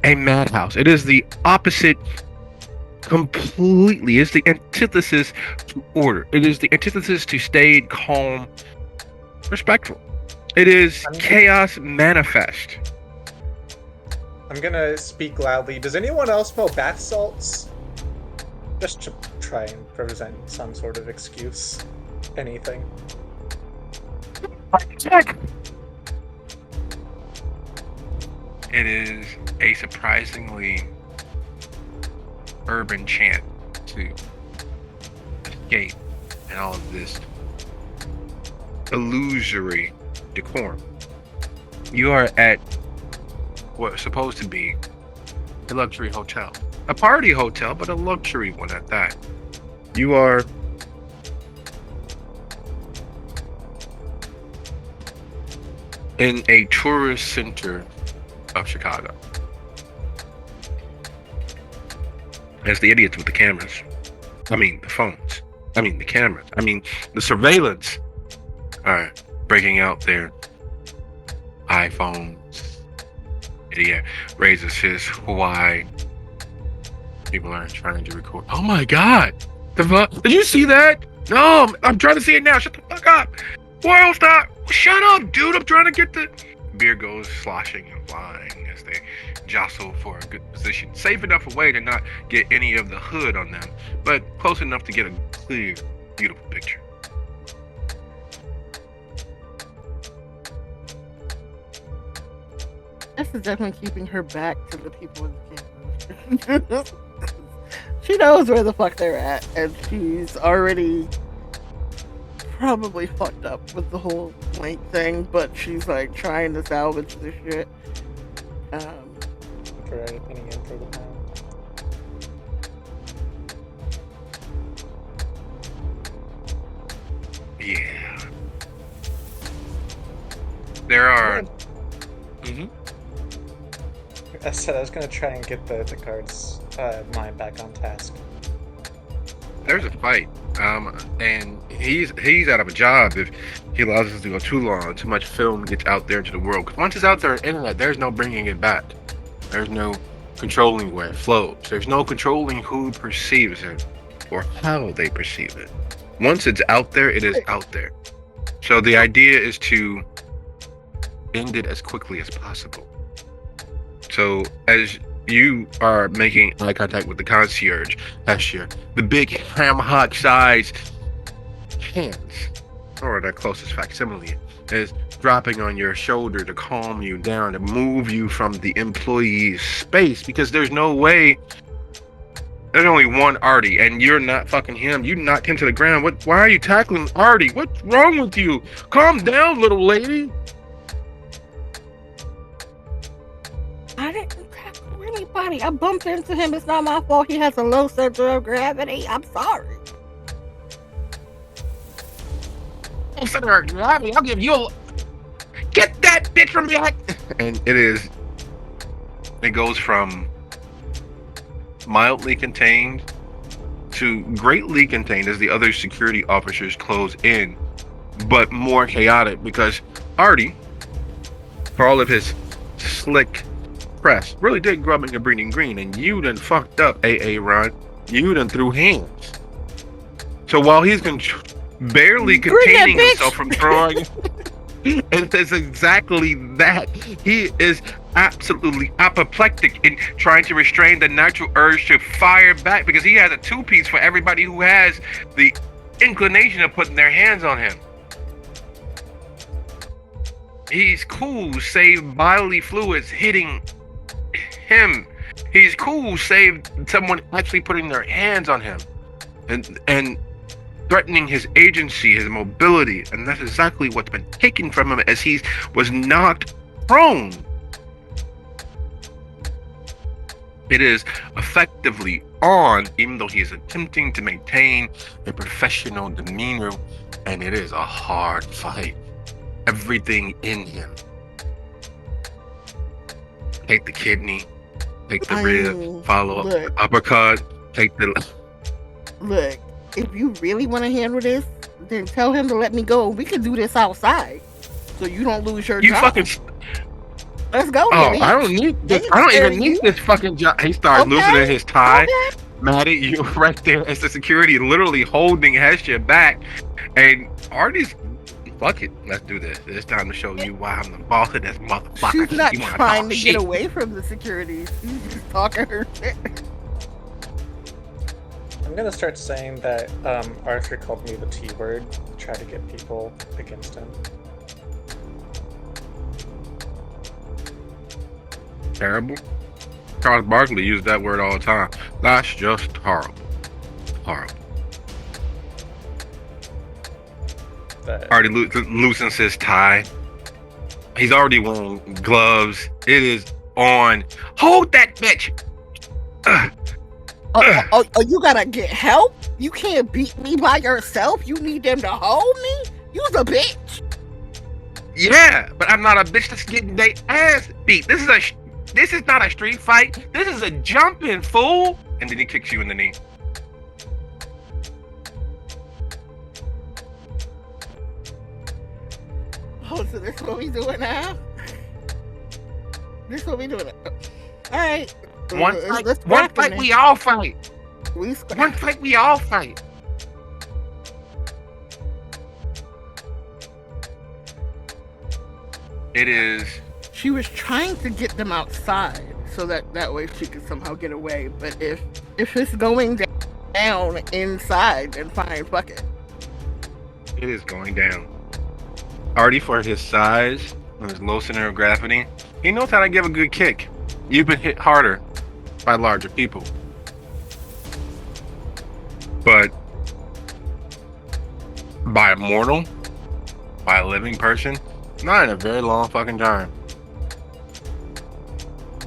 a madhouse. It is the opposite completely. It's the antithesis to order. It is the antithesis to staid, calm, respectful. It is chaos manifest. I'm gonna speak loudly. Does anyone else smell bath salts? Just to try and present some sort of excuse. Anything. Check. It is a surprisingly urban chant to escape and all of this illusory decorum. You are at what's supposed to be a luxury hotel. A party hotel, but a luxury one at that. You are in a tourist center of Chicago. As the idiots with the cameras. I mean, the phones. I mean, the cameras. I mean, the surveillance are breaking out their iPhones. Idiot raises his why people are trying to record. Oh my God! The fuck? Did you see that? No, I'm trying to see it now. Shut the fuck up! Well, stop! Shut up, dude! I'm trying to get the beer goes sloshing and flying as they jostle for a good position, safe enough away to not get any of the hood on them, but close enough to get a clear, beautiful picture. This is definitely keeping her back to the people in the cameras. She knows where the fuck they're at, and she's already probably fucked up with the whole link thing, but she's like trying to salvage this shit. For anything in for the time. Yeah. There are. I said I was gonna try and get the guard's mind back on task. There's a fight, and he's out of a job if he allows us to go too long. Too much film gets out there into the world. Because once it's out there on the internet, there's no bringing it back. There's no controlling where it flows. There's no controlling who perceives it or how they perceive it. Once it's out there, it is out there. So the idea is to end it as quickly as possible. So as you are making eye contact with the concierge, Hestia, the big ham hock size hands, or the closest facsimile, is dropping on your shoulder to calm you down, to move you from the employee's space, because there's no way. There's only one Artie, and you're not fucking him. You knocked him to the ground. Why are you tackling Artie? What's wrong with you? Calm down, little lady. I didn't tackle anybody. I bumped into him. It's not my fault. He has a low center of gravity. I'm sorry. Low center of gravity? I'll give you a... Get that bitch from behind! And it goes from mildly contained to greatly contained as the other security officers close in, but more chaotic because Artie, for all of his slick press, really did grow up in a breeding green, and you done fucked up, AA Ron. You done threw hands. So while he's barely Bring that containing bitch. himself from throwing. It is exactly that. He is absolutely apoplectic in trying to restrain the natural urge to fire back because he has a two-piece for everybody who has the inclination of putting their hands on him. He's cool, save bodily fluids hitting him. He's cool, save someone actually putting their hands on him and threatening his agency, his mobility, and that's exactly what's been taken from him as he was knocked prone. It is effectively on, even though he is attempting to maintain a professional demeanor, and it is a hard fight. Everything in him. Take the kidney, take the rib, follow up the uppercut, take the... Look, if you really want to handle this, then tell him to let me go. We can do this outside, so you don't lose your job. Let's go. Oh, I don't need this. I don't even need this fucking job. He starts loosening his tie. Okay. Maddie, you right there as the security, literally holding Hestia back, and Artie's... Fuck it, let's do this. It's time to show you why I'm the boss of this motherfucker. She's not You wanna trying talk to shit? get away from the security. She's just talking her shit. I'm gonna start saying that Arthur called me the T word to try to get people against him. Terrible. Charles Barkley used that word all the time. That's just horrible. Horrible. Already loosens his tie. He's already wearing gloves. It is on. Hold that bitch. Oh, you gotta get help? You can't beat me by yourself? You need them to hold me? You's a bitch. Yeah, but I'm not a bitch that's getting their ass beat. This is not a street fight. This is a jumping, fool. And then he kicks you in the knee. Oh, so this is what we doing now? This is what we doing. Alright. One fight, we all fight. One fight, we all fight. It is... She was trying to get them outside so that way she could somehow get away. But if it's going down inside, then fine, fuck it. It is going down. Already for his size and his low center of gravity, he knows how to give a good kick. You've been hit harder by larger people. But by a mortal, by a living person, not in a very long fucking time.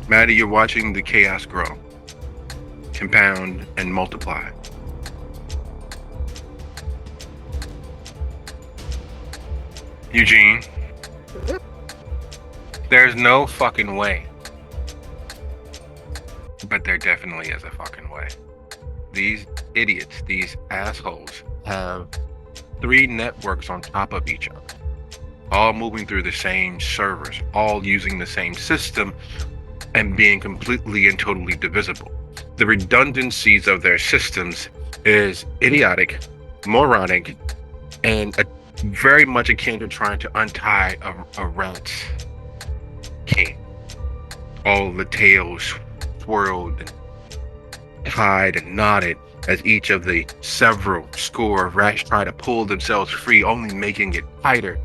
Maddie, you're watching the chaos grow, compound, and multiply. Eugene, there's no fucking way. But there definitely is a fucking way. These idiots, these assholes, have 3 networks on top of each other, all moving through the same servers, all using the same system, and being completely and totally divisible. The redundancies of their systems is idiotic, moronic, and very much akin to trying to untie a rat's king. All the tails swirled and tied and knotted as each of the several score of rats try to pull themselves free, only making it tighter.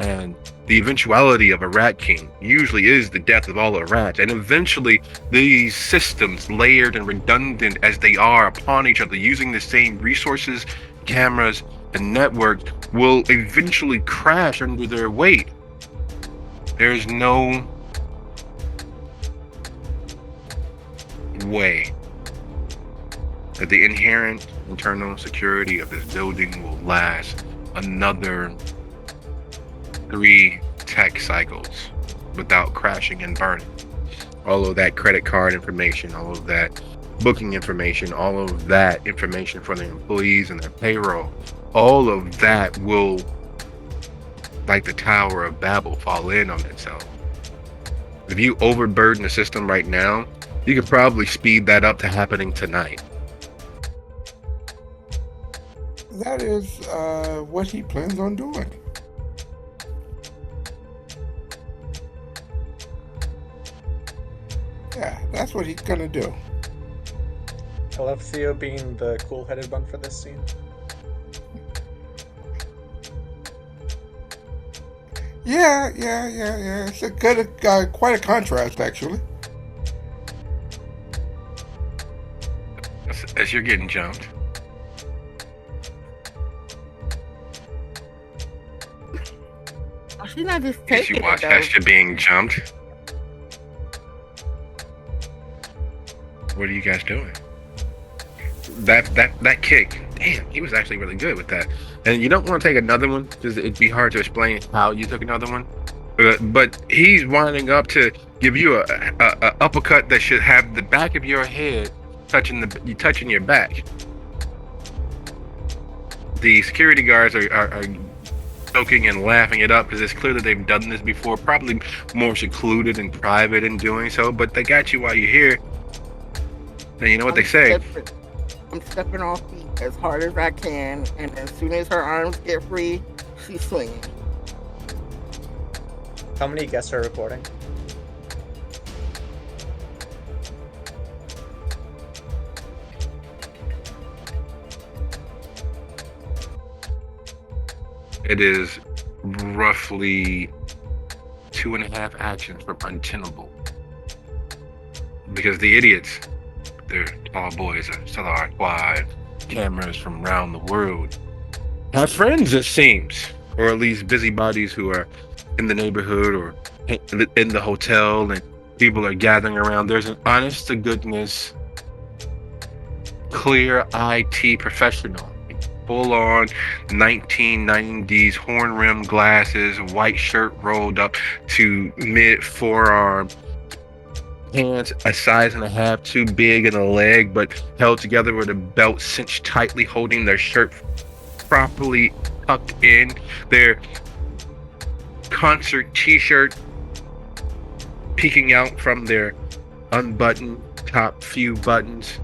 And the eventuality of a rat king usually is the death of all the rats. And eventually these systems, layered and redundant as they are upon each other, using the same resources, cameras, and networks, will eventually crash under their weight. There's no way that the inherent internal security of this building will last another 3 tech cycles without crashing and burning. All of that credit card information, all of that booking information, all of that information for the employees and their payroll, all of that will, like the Tower of Babel, fall in on itself. If you overburden the system right now, you could probably speed that up to happening tonight. that is what he plans on doing. Yeah, that's what he's gonna do. I love Theo being the cool-headed one for this scene. Yeah. It's a good, quite a contrast, actually. As you're getting jumped. Oh, she's not just As taking you watch it, though. Hester being jumped. What are you guys doing? That kick, damn, he was actually really good with that. And you don't want to take another one because it'd be hard to explain how you took another one. But he's winding up to give you a uppercut that should have the back of your head touching your back. The security guards are joking and laughing it up because it's clear that they've done this before, probably more secluded and private in doing so. But they got you while you're here. And you know what they say? I'm stepping off feet as hard as I can, and as soon as her arms get free, she's swinging. How many guests are recording? It is roughly 2.5 actions from untenable. Because the idiots, they're all boys of Solar Quad, cameras from around the world, have friends, it seems, or at least busybodies who are in the neighborhood or in the hotel, and people are gathering around. There's an honest to goodness, clear IT professional, full on 1990s horn rim glasses, white shirt rolled up to mid forearm, pants a size and a half too big in a leg, but held together with a belt cinched tightly, holding their shirt properly tucked in, their concert t-shirt peeking out from their unbuttoned top few buttons,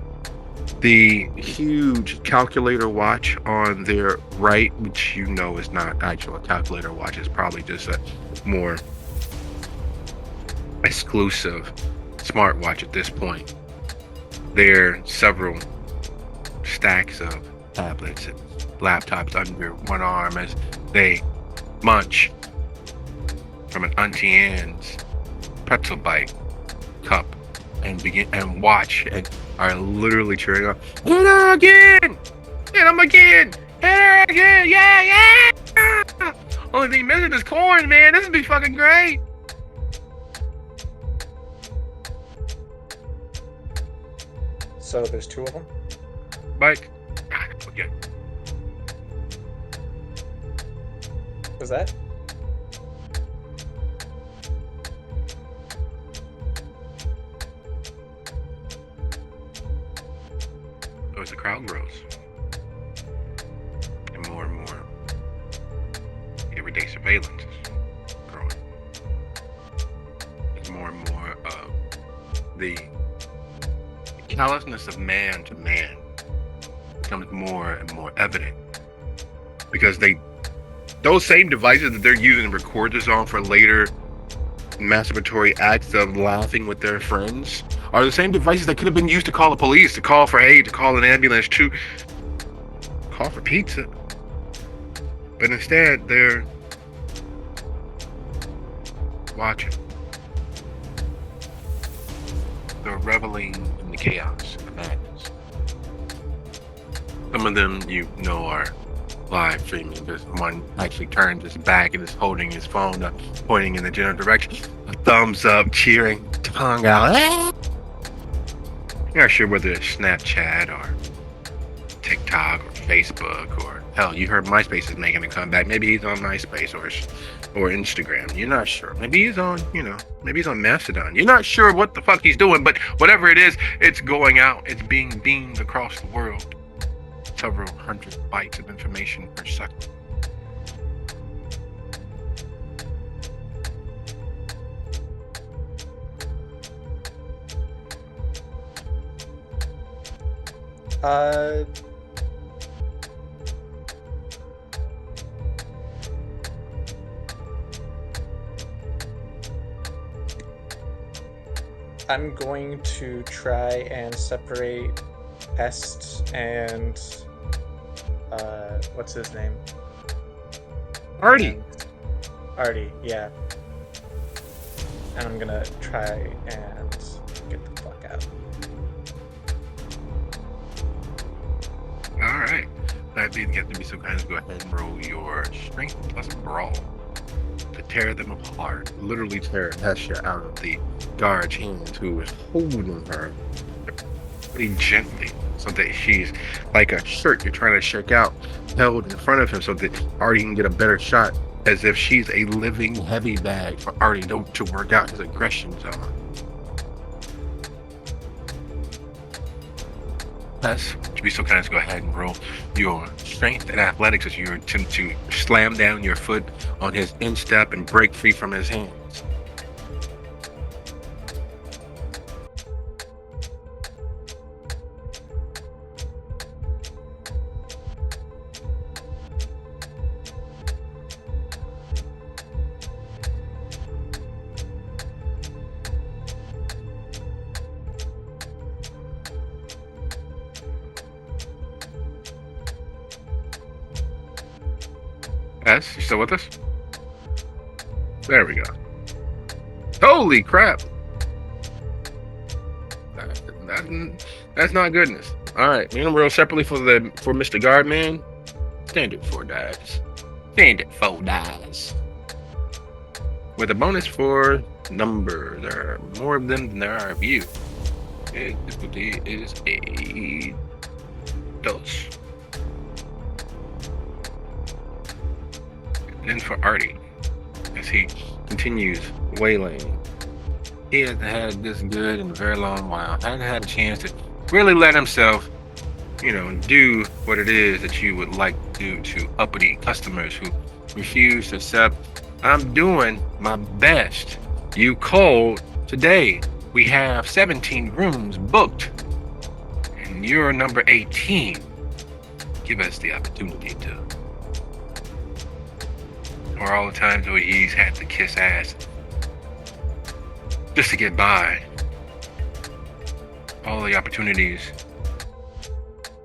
the huge calculator watch on their right, which you know is not actual calculator watch, is probably just a more exclusive smartwatch at this point. There are several stacks of tablets and laptops under one arm as they munch from an Auntie Anne's pretzel bite cup and begin and watch and are literally cheering on. Hit her again! Hit him again! Hit her again! Yeah! Only thing missing is corn, man. This would be fucking great. So there's two of them? Mike. Okay. Was that? As the crowd grows, and more everyday surveillance is growing, as more and more of the callousness of man to man becomes more and more evident, because those same devices that they're using to record this on for later masturbatory acts of laughing with their friends are the same devices that could have been used to call the police, to call for aid, to call an ambulance, to call for pizza. But instead, they're watching. They're reveling in the chaos, the madness. Some of them are live streaming, because one actually turns his back and is holding his phone up, pointing in the general direction. A thumbs up, cheering, tongue out. I'm not sure whether it's Snapchat or TikTok or Facebook, or hell, you heard MySpace is making a comeback. Maybe he's on MySpace or Instagram. You're not sure. Maybe he's on, maybe he's on Mastodon. You're not sure what the fuck he's doing, but whatever it is, it's going out. It's being beamed across the world. Several hundred bytes of information per second. I'm going to try and separate Haste and what's his name? Artie. Artie, yeah. And I'm gonna try and get the fuck out. Alright. That means you have to be so kind as go ahead and roll your strength plus brawl to tear them apart. Literally tear Hesha out of the guard's hands who is holding her pretty gently so that she's like a shirt you're trying to shake out, held in front of him so that Artie can get a better shot, as if she's a living heavy bag for Artie to work out his aggression zone. Yes, to be so kind as go ahead and roll your strength and athletics as you attempt to slam down your foot on his instep and break free from his hands. Yes, you still with us? There we go. Holy crap! That's not goodness. All right, we're gonna roll separately for Mr. Guardman. Standard 4 dice. Standard 4 dice. With a bonus for numbers. There are more of them than there are of you. Okay, difficulty is a dose. And then for Artie, as he continues waylaying. He hasn't had this good in a very long while. Hasn't had a chance to really let himself, do what it is that you would like to do to uppity customers who refuse to accept. I'm doing my best. You called today. We have 17 rooms booked. And you're number 18. Give us the opportunity to. Or all the times where he's had to kiss ass just to get by. All the opportunities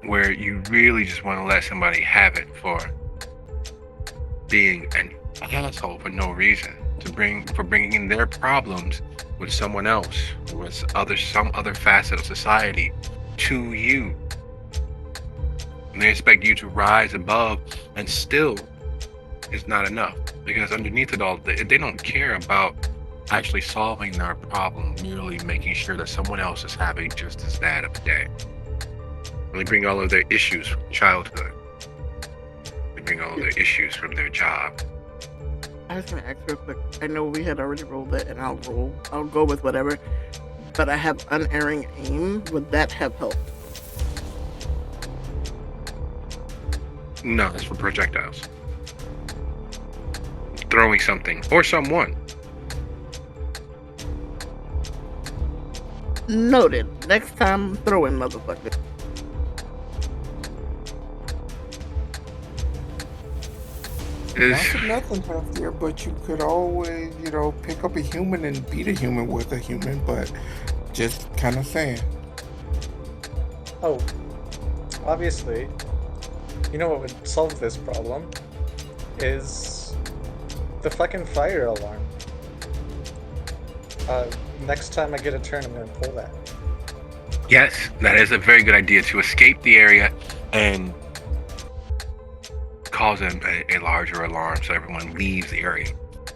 where you really just want to let somebody have it for being an asshole for no reason, for bringing in their problems with someone else, with some other facet of society to you. And they expect you to rise above, and still it's not enough, because underneath it all, they don't care about actually solving their problem, merely making sure that someone else is having just as bad of a day. And they bring all of their issues from childhood. They bring all of their issues from their job. I was gonna ask real quick. I know we had already rolled it, and I'll go with whatever. But I have unerring aim. Would that have helped? No, it's for projectiles. Throwing something or someone. Noted. Next time, throwing motherfucker. Not for nothing out there, but you could always, pick up a human and beat a human with a human, but just kind of saying. Oh, obviously, what would solve this problem is the fucking fire alarm. Next time I get a turn, I'm gonna pull that. Yes, that is a very good idea, to escape the area and cause a larger alarm so everyone leaves the area.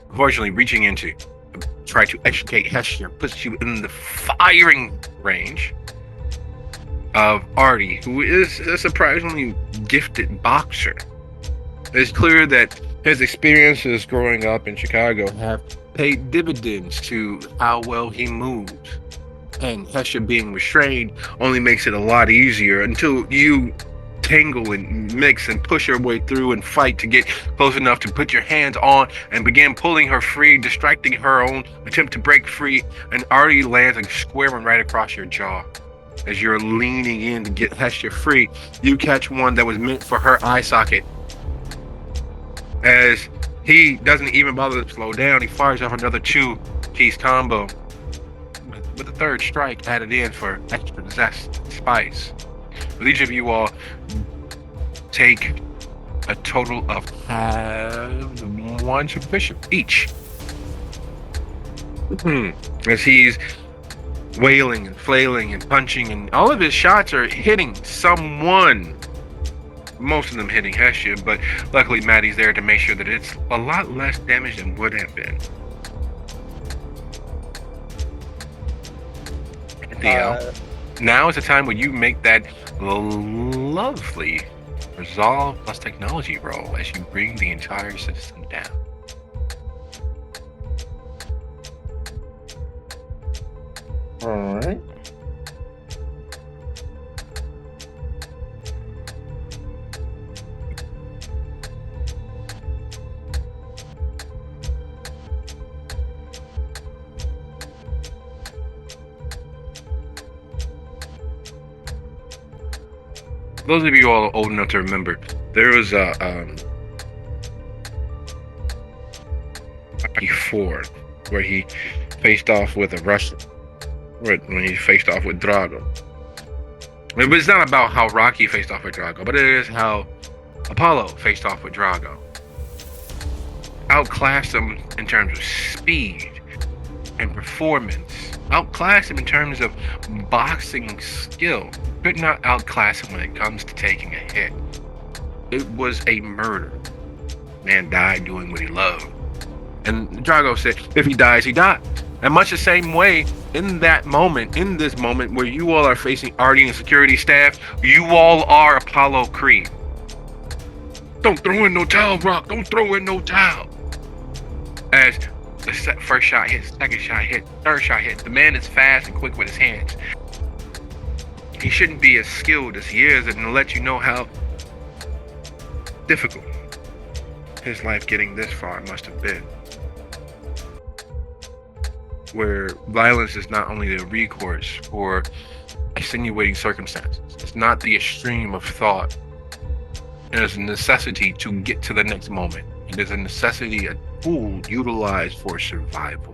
Unfortunately, reaching in to try to extricate Hesher puts you in the firing range of Artie, who is a surprisingly gifted boxer. It's clear that his experiences growing up in Chicago have paid dividends to how well he moves. And Hesher being restrained only makes it a lot easier until you tangle and mix and push your way through and fight to get close enough to put your hands on and begin pulling her free, distracting her own attempt to break free, and Artie lands a square one right across your jaw. As you're leaning in to get Hesher free, you catch one that was meant for her eye socket. As he doesn't even bother to slow down, he fires off another 2-piece combo. with the third strike added in for extra zest and spice. But each of you all take a total of 1 superficial each. As he's wailing and flailing and punching, and all of his shots are hitting someone. Most of them hitting Hestia, but luckily Maddie's there to make sure that it's a lot less damage than would have been. Theo, now is the time where you make that lovely resolve plus technology roll as you bring the entire system down. All right. Those of you all old enough to remember, there was a before where he faced off with a Russian, when he faced off with Drago. But it's not about how Rocky faced off with Drago, but it is how Apollo faced off with Drago. Outclassed him in terms of speed and performance. Outclassed him in terms of boxing skill. Could not outclass him when it comes to taking a hit. It was a murder. Man died doing what he loved. And Drago said, if he dies, he dies. And much the same way, in that moment, in this moment where you all are facing Artie and security staff, you all are Apollo Creed. Don't throw in no towel, Brock. Don't throw in no towel. As the first shot hits, second shot hit, third shot hit. The man is fast and quick with his hands. He shouldn't be as skilled as he is, and to let you know how difficult his life getting this far must have been. Where violence is not only the recourse for extenuating circumstances. It's not the extreme of thought. It is a necessity to get to the next moment. It is a necessity, a tool utilized for survival.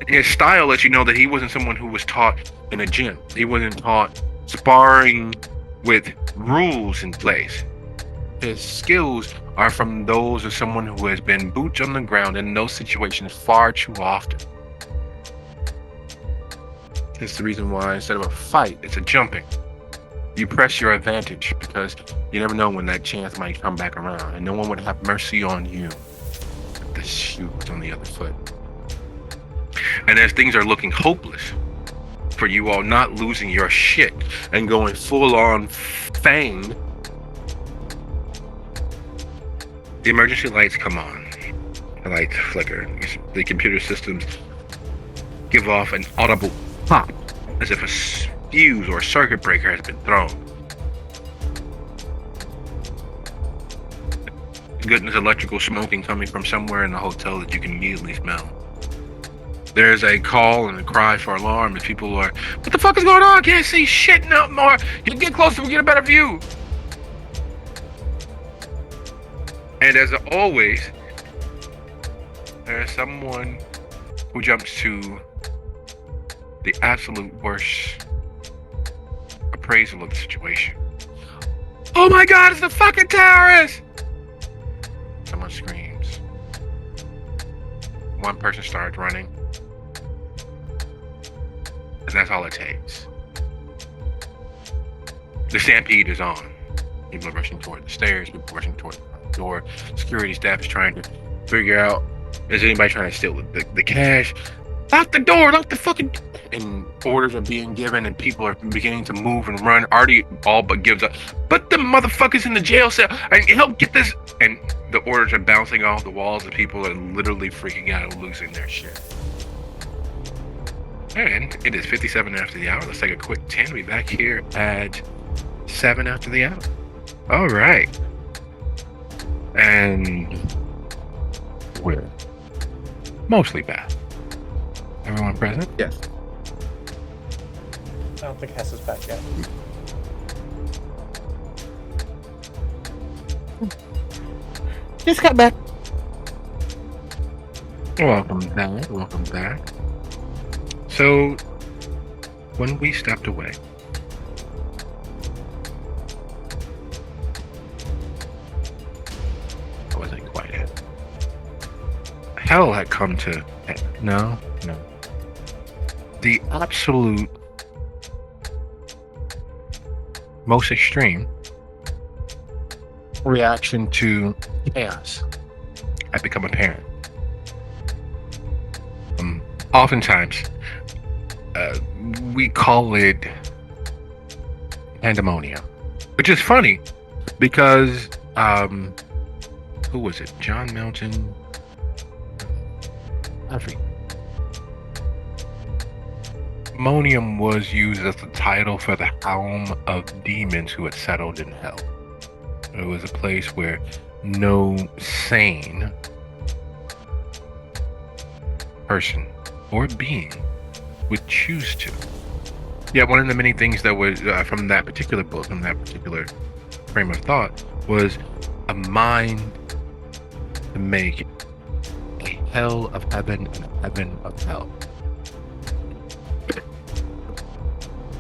His style lets you know that he wasn't someone who was taught in a gym. He wasn't taught sparring with rules in place. His skills are from those of someone who has been boots on the ground in those situations far too often. It's the reason why instead of a fight, it's a jumping. You press your advantage because you never know when that chance might come back around, and no one would have mercy on you if the shoe was on the other foot. And as things are looking hopeless for you all not losing your shit and going full on fang, the emergency lights come on. The lights flicker. The computer systems give off an audible pop as if a fuse or circuit breaker has been thrown. Goodness, electrical smoking coming from somewhere in the hotel that you can immediately smell. There's a call and a cry for alarm as people are, what the fuck is going on? I can't see shit no more. You get closer, we get a better view. And as always, there's someone who jumps to the absolute worst appraisal of the situation. Oh my God, it's the fucking terrorist! Someone screams. One person starts running. And that's all it takes. The stampede is on. People are rushing toward the stairs, people are rushing toward the front door. Security staff is trying to figure out, is anybody trying to steal the cash? Lock the door, lock the fucking... And orders are being given and people are beginning to move and run. Artie all but gives up. Put the motherfuckers in the jail cell and help get this... And the orders are bouncing off the walls and people are literally freaking out and losing their shit. And it is 57 after the hour. Let's take a quick 10. We'll be back here at 7 after the hour. All right. And we're mostly back. Everyone present? Yes. I don't think Hess is back yet. Just got back. Welcome back. Welcome back. So, when we stepped away, I wasn't quite it. Hell had come to no. The absolute most extreme reaction to chaos had become apparent. Oftentimes, we call it pandemonium, which is funny because who was it? John Milton. I forget. Pandemonium was used as the title for the helm of demons who had settled in hell. It was a place where no sane person or being would choose to. Yeah, one of the many things that was from that particular book, from that particular frame of thought, was a mind to make a hell of heaven and a heaven of hell.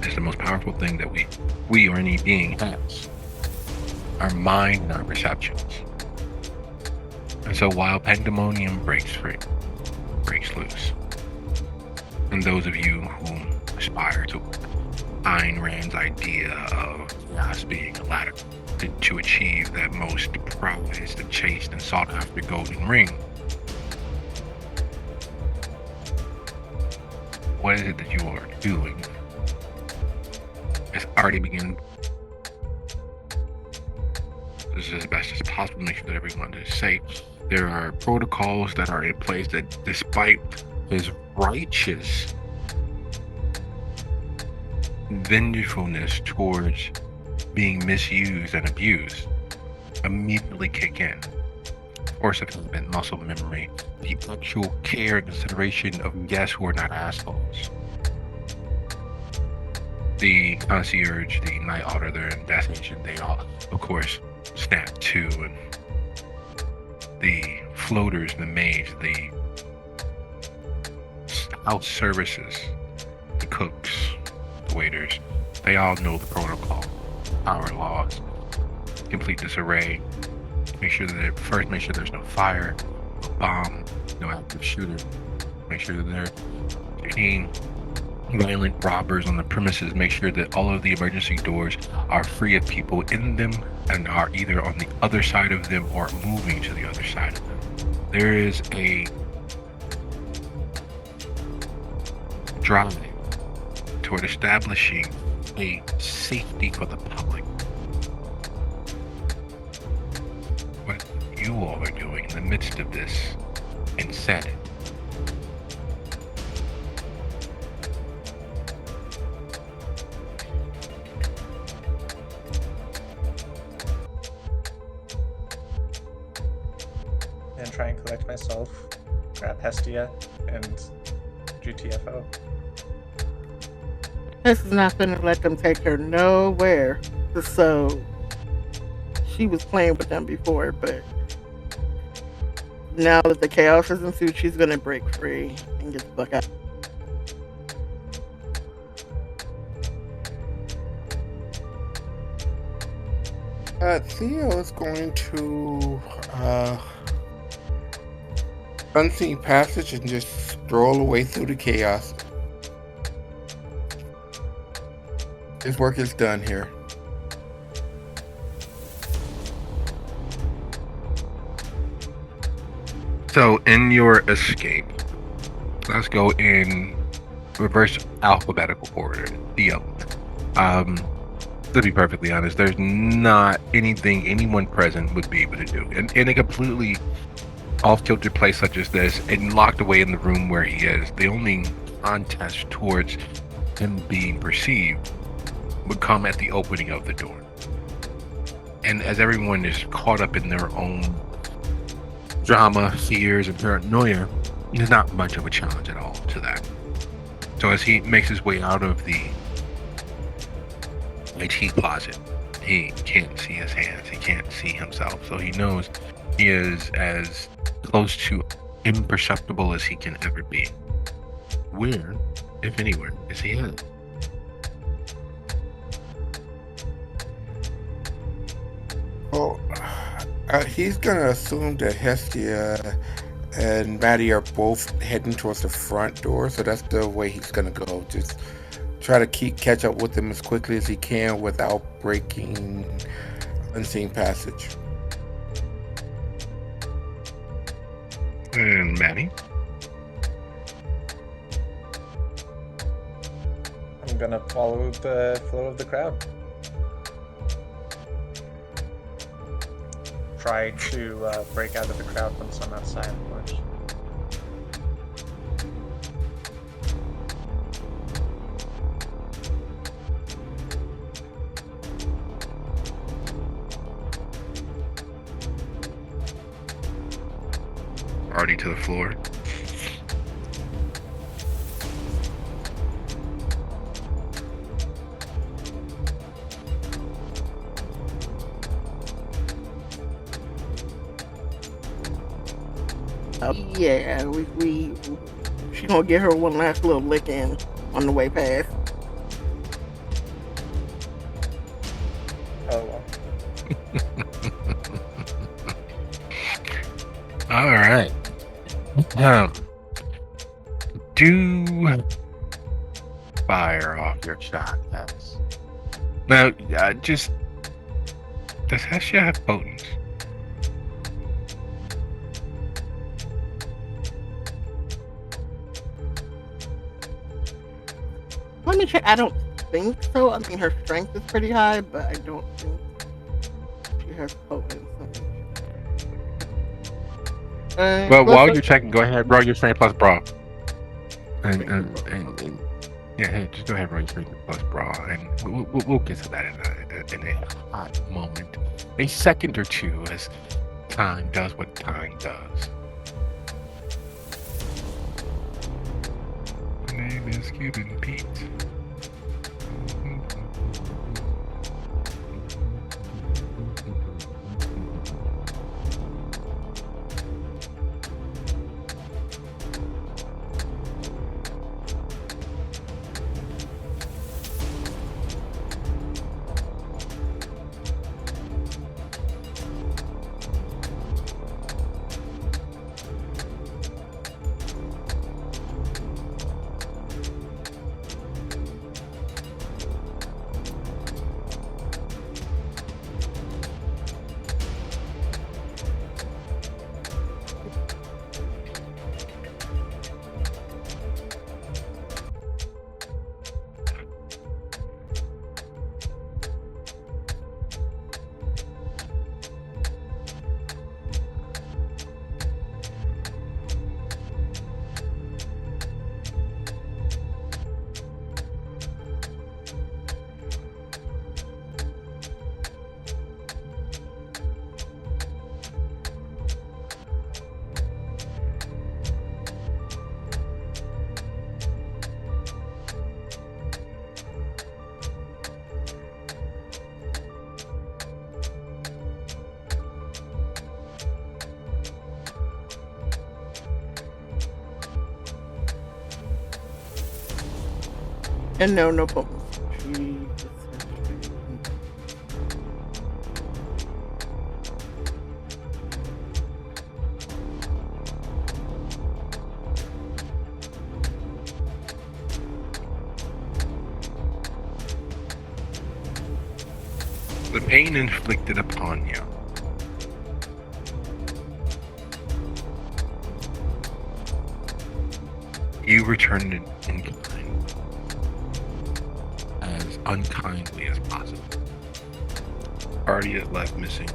It's the most powerful thing that we or any being has. Our mind and our perceptions. And so while pandemonium breaks loose, and those of you who aspire to Ayn Rand's idea of chaos being a ladder to achieve that most prized and chased and sought after golden ring, what is it that you are doing? It's already begun. This is as best as possible. Make sure that everyone is safe. There are protocols that are in place that, despite his righteous vengefulness towards being misused and abused, immediately kick in. Force of habit, muscle memory, the actual care and consideration of guests who are not assholes. The concierge, the night auditor, and death agent, they all, of course, snap to, and the floaters, the maids, the house services, the cooks, the waiters, they all know the protocol, power laws, complete disarray. Make sure that make sure there's no fire, no bomb, no active shooter. Make sure that there are any violent robbers on the premises. Make sure that all of the emergency doors are free of people in them and are either on the other side of them or moving to the other side of them. There is a drive toward establishing a safety for the public. What you all are doing in the midst of this insanity. And try and collect myself, grab Hestia, and GTFO. This is not going to let them take her nowhere. So she was playing with them before, but now that the chaos is ensued, she's going to break free and get the fuck out. Theo is going to unseen passage and just stroll away through the chaos. His work is done here. So in your escape, let's go in reverse alphabetical order. Theo. To be perfectly honest, there's not anything anyone present would be able to do. In a completely off-kilter place such as this, and locked away in the room where he is, the only contest towards him being perceived would come at the opening of the door. And as everyone is caught up in their own drama, fears, and paranoia, there's not much of a challenge at all to that. So as he makes his way out of the IT closet, he can't see his hands, he can't see himself, so he knows he is as close to imperceptible as he can ever be. Where, if anywhere, is he at? Well, he's gonna assume that Hestia and Maddie are both heading towards the front door, so that's the way he's gonna go. Just try to catch up with them as quickly as he can without breaking unseen passage. And Maddie? I'm gonna follow the flow of the crowd. Try to break out of the crowd once I'm outside, of course. Already to the floor. Yeah, she gonna get her one last little lick in on the way past. Oh well. All right. Do fire off your shot. That's now. Just does Hestia have potence? Let me check. I don't think so. I mean, her strength is pretty high, but I don't think she has potence. Well, while you're checking, go ahead, roll your strength plus brawl. And yeah, hey, just go ahead, roll your strength plus brawl, and we'll get to that in a hot moment, a second or two, as time does what time does. My name is Cuban Pete. And no potence. The pain inflicted upon you you returned it in kind, as unkindly as possible. Party is left missing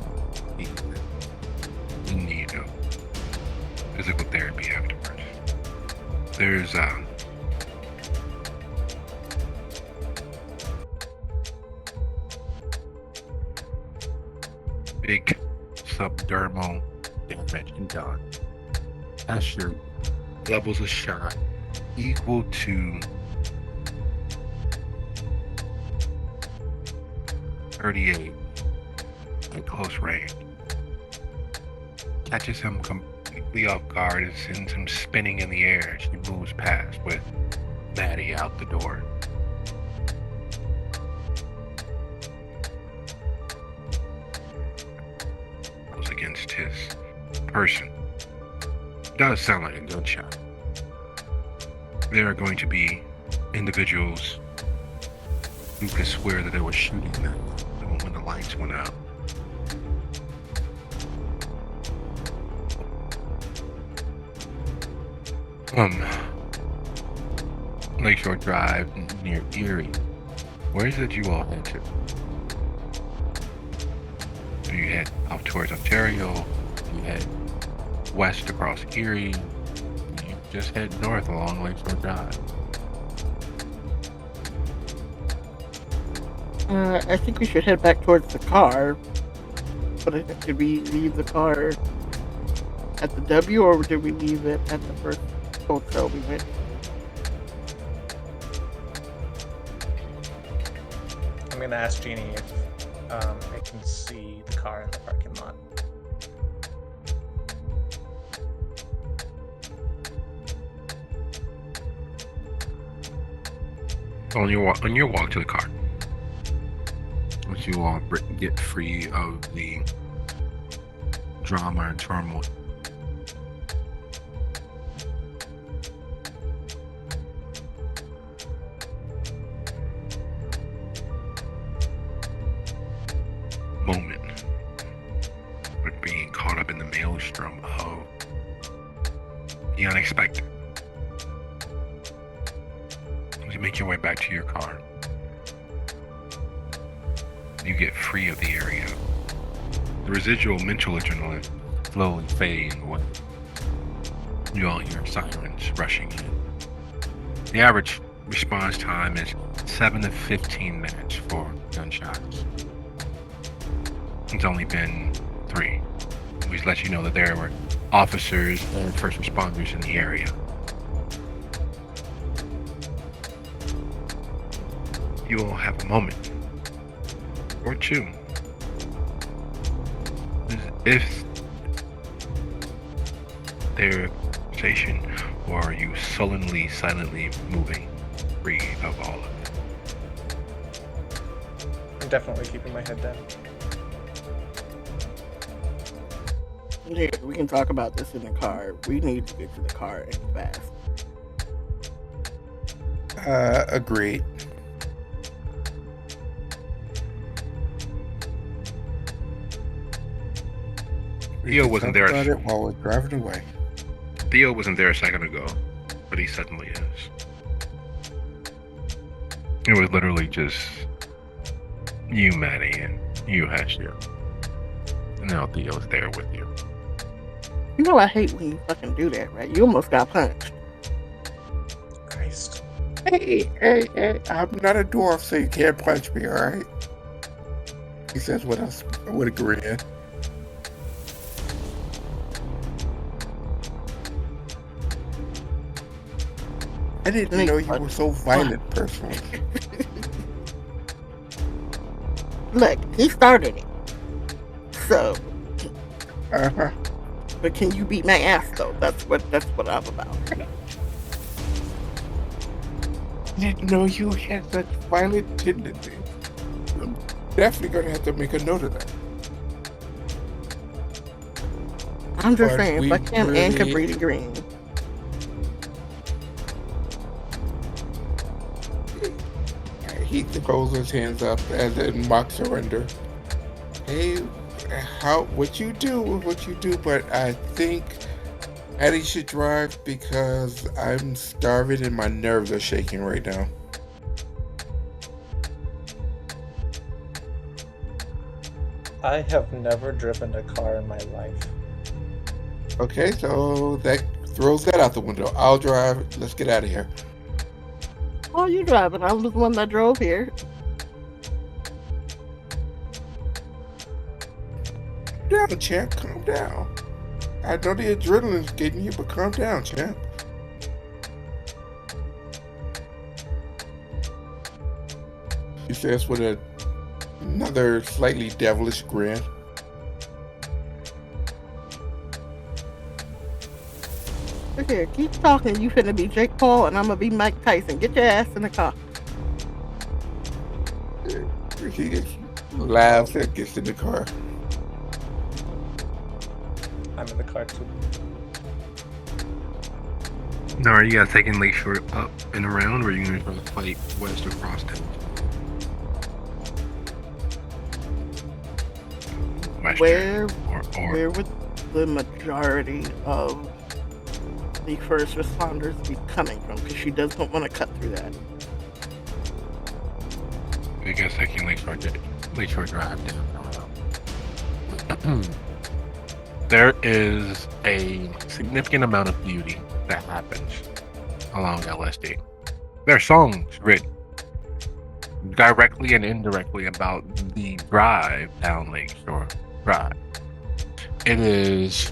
in need of physical therapy afterwards. There's big subdermal damage done. As your levels of shot equal to 38 at close range. Catches him completely off guard and sends him spinning in the air as she moves past with Maddie out the door. Goes against his person. Does sound like a gunshot. There are going to be individuals who can swear that they were shooting them when the lights went out. Lakeshore Drive near Erie. Where is it you all head to? Do you head out towards Ontario? Do you head west across Erie? You just head north along Lakeshore Drive. I think we should head back towards the car. But did we leave the car at the W, or did we leave it at the first hotel we went? I'm gonna ask Jeannie if I can see the car in the parking lot. On your walk to the car, once you all get free of the drama and turmoil, moment, but being caught up in the maelstrom of the unexpected. As you make your way back to your car, you get free of the area. The residual mental adrenaline slowly fading away. You all hear sirens rushing in. The average response time is 7 to 15 minutes for gunshots. It's only been 3, which lets you know that there were officers and first responders in the area. You all have a moment or two. If their conversation, or are you sullenly, silently moving free of all of it? I'm definitely keeping my head down. Yeah, we can talk about this in the car. We need to get to the car and fast. Agreed. Theo wasn't there. About it while we're driving away. Theo wasn't there a second ago, but he suddenly is. It was literally just you, Maddie, and you, Hashir. And now Theo's there with you. You know I hate when you fucking do that, right? You almost got punched. Christ. Hey, I'm not a dwarf, so you can't punch me, alright? He says with a grin. I didn't know you were so violent, personally. Look, he started it. So, Uh-huh. but can you beat my ass though? That's what I'm about. I didn't know you had such violent tendencies. I'm definitely gonna have to make a note of that. I'm just But saying, we fuck him and really- Cabrini Green. He throws his hands up as in mock surrender. Hey, what you do, but I think Eddie should drive because I'm starving and my nerves are shaking right now. I have never driven a car in my life. Okay, so that throws that out the window. I'll drive. Let's get out of here. Oh, you driving? I was the one that drove here. Calm down, champ. Calm down. I know the adrenaline's getting you, but calm down, champ. He says with another slightly devilish grin. Look here, keep talking. You finna be Jake Paul, and I'm gonna be Mike Tyson. Get your ass in the car. He gets laughs and gets in the car. I'm in the car too. Now, are you guys taking Lakeshore up and around, or are you going to try to fight west across town? Where or where would the majority of the first responders be coming from? Because she doesn't want to cut through that. I guess taking Lakeshore Drive down. There is a significant amount of beauty that happens along LSD. There are songs written directly and indirectly about the drive down Lakeshore Drive. It is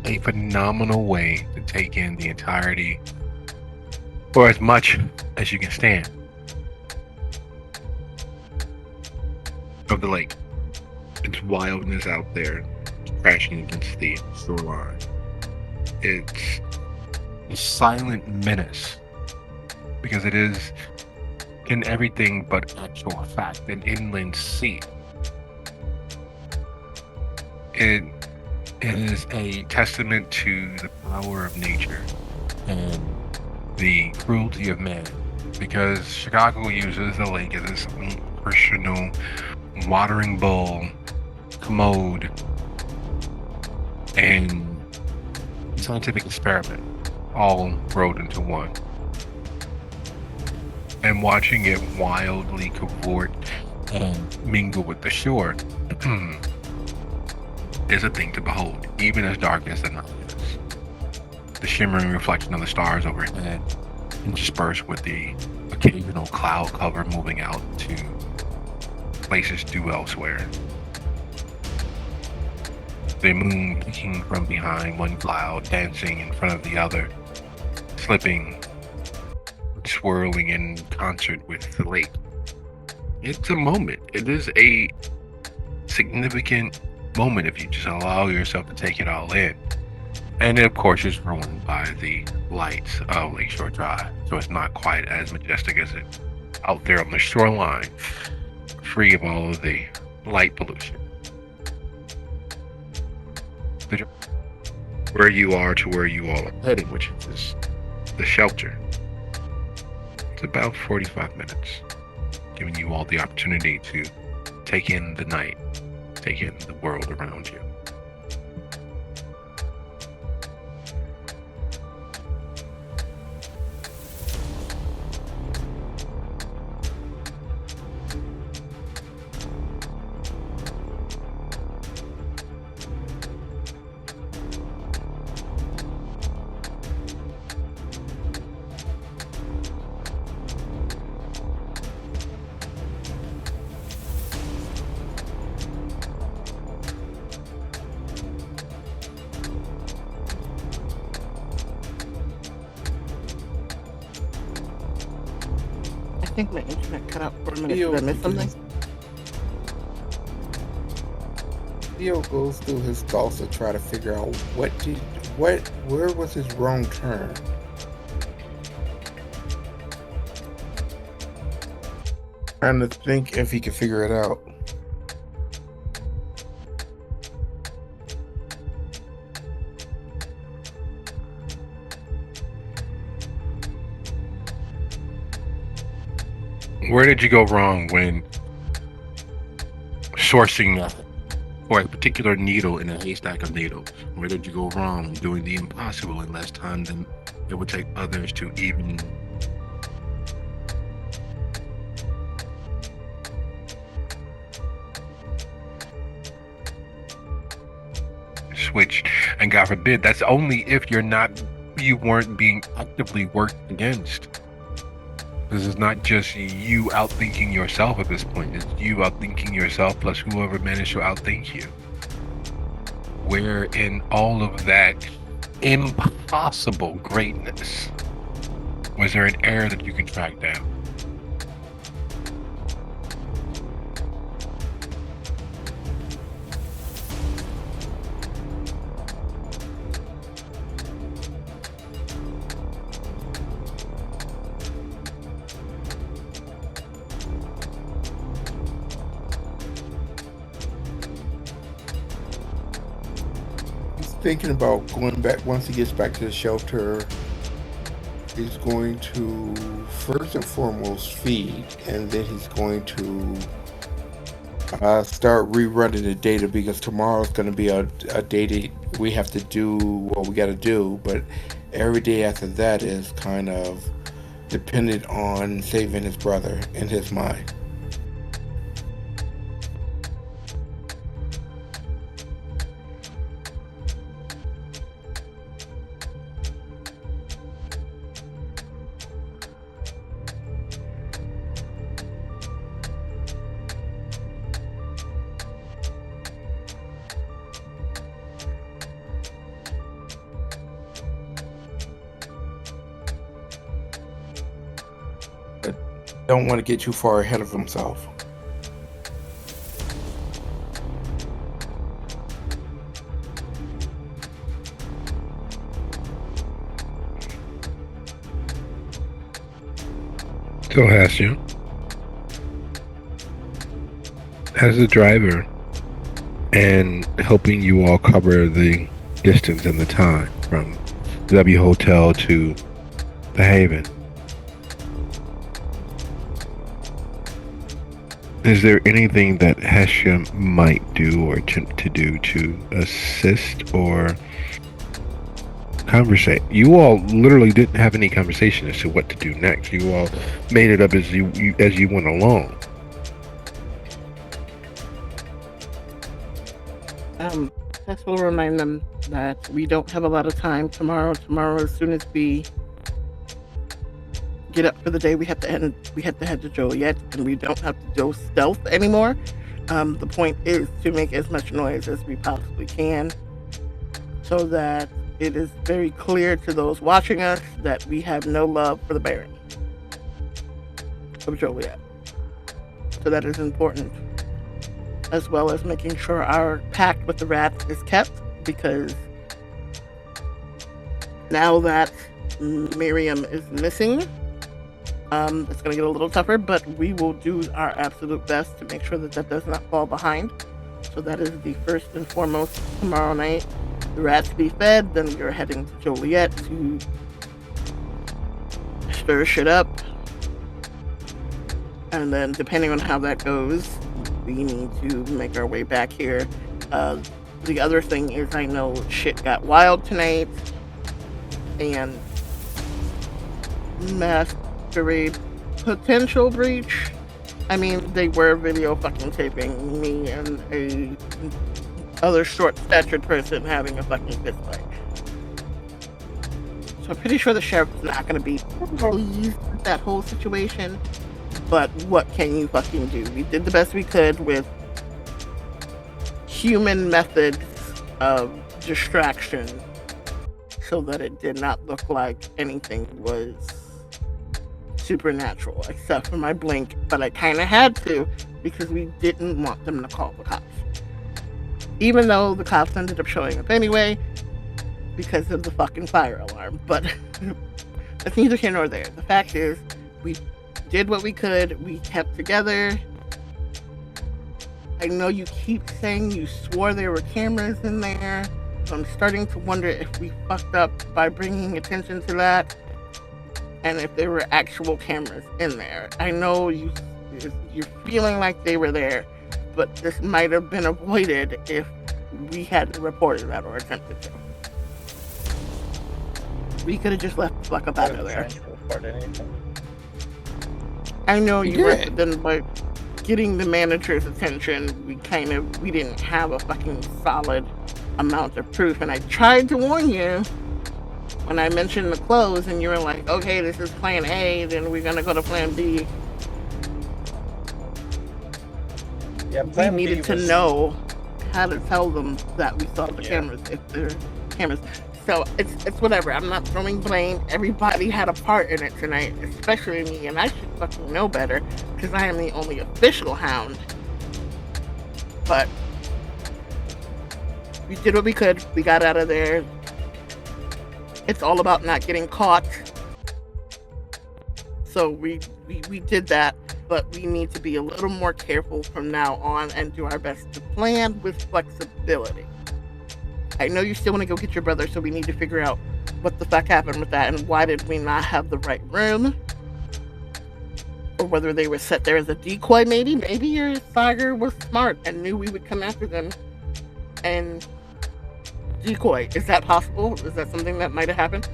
a phenomenal way to take in the entirety, or as much as you can stand, of the lake. Its wildness out there, crashing against the shoreline. It's a silent menace, because it is, in everything but actual fact, an inland sea. It is a testament to the power of nature and the cruelty of man, because Chicago uses the lake as its own personal watering bowl, commode, and scientific experiment, all rolled into one. And watching it wildly cavort and mingle with the shore is a thing to behold, even as dark as the night is. The shimmering reflection of the stars overhead, interspersed with the occasional cloud cover moving out to places due elsewhere. The moon peeking from behind one cloud, dancing in front of the other, slipping, swirling in concert with the lake. It's a moment. It is a significant moment if you just allow yourself to take it all in. And it, of course, is ruined by the lights of Lakeshore Drive, so it's not quite as majestic as it out there on the shoreline, free of all of the light pollution. Where you are to where you all are heading, which is the shelter, it's about 45 minutes, giving you all the opportunity to take in the night, take in the world around you. I think my internet cut out for a minute. Did I miss something? Theo goes through his thoughts to try to figure out where was his wrong turn. Trying to think if he can figure it out. Where did you go wrong when sourcing for a particular needle in a haystack of needles? Where did you go wrong doing the impossible in less time than it would take others to even switch? And God forbid, that's only if you weren't being actively worked against. This is not just you outthinking yourself at this point. It's you outthinking yourself plus whoever managed to outthink you. Where in all of that impossible greatness was there an error that you can track down? thinking about going back once he gets back to the shelter. He's going to first and foremost feed, and then he's going to start rerunning the data because tomorrow's going to be a data we have to do what we got to do, but every day after that is kind of dependent on saving his brother in his mind. Don't want to get too far ahead of himself. So has you, as a driver, and helping you all cover the distance and the time from the W Hotel to the Haven. Is there anything that Hesham might do or attempt to do to assist or conversate? You all literally didn't have any conversation as to what to do next. You all made it up as you went along. Tess will remind them that we don't have a lot of time tomorrow. Tomorrow, as soon as we get up for the day, we have to head to Joliet, and we don't have to go stealth anymore. The point is to make as much noise as we possibly can, so that it is very clear to those watching us that we have no love for the Baron of Joliet. So that is important, as well as making sure our pact with the rats is kept, because now that Miriam is missing, it's going to get a little tougher, but we will do our absolute best to make sure that that does not fall behind. So that is the first and foremost tomorrow night. The rats be fed, then we are heading to Joliet to stir shit up. And then depending on how that goes, we need to make our way back here. The other thing is, I know shit got wild tonight, and masquerade potential breach. I mean, they were video fucking taping me and a other short-statured person having a fucking fist fight. So I'm pretty sure the sheriff's not going to be pleased with that whole situation. But what can you fucking do? We did the best we could with human methods of distraction, so that it did not look like anything was supernatural, except for my blink. But I kind of had to, because we didn't want them to call the cops. Even though the cops ended up showing up anyway, because of the fucking fire alarm. But that's neither here nor there. The fact is, we did what we could. We kept together. I know you keep saying you swore there were cameras in there. So I'm starting to wonder if we fucked up by bringing attention to that, and if there were actual cameras in there. I know you're feeling like they were there, but this might have been avoided if we hadn't reported that or attempted to. We could have just left the fuck up out of there. I know you were, but then by getting the manager's attention, we didn't have a fucking solid amount of proof. And I tried to warn you when I mentioned the clothes, and you were like, okay, this is plan A, then we're gonna go to plan B. Yeah, we needed to know how to tell them that we saw the cameras, if they're cameras. So it's whatever. I'm not throwing blame. Everybody had a part in it tonight, especially me, and I should fucking know better, because I am the only official hound. But we did what we could. We got out of there. It's all about not getting caught. So we did that, but we need to be a little more careful from now on and do our best to plan with flexibility. I know you still want to go get your brother, so we need to figure out what the fuck happened with that and why did we not have the right room? Or whether they were set there as a decoy, maybe. Maybe your Sagar was smart and knew we would come after them and decoy. Is that possible? Is that something that might have happened?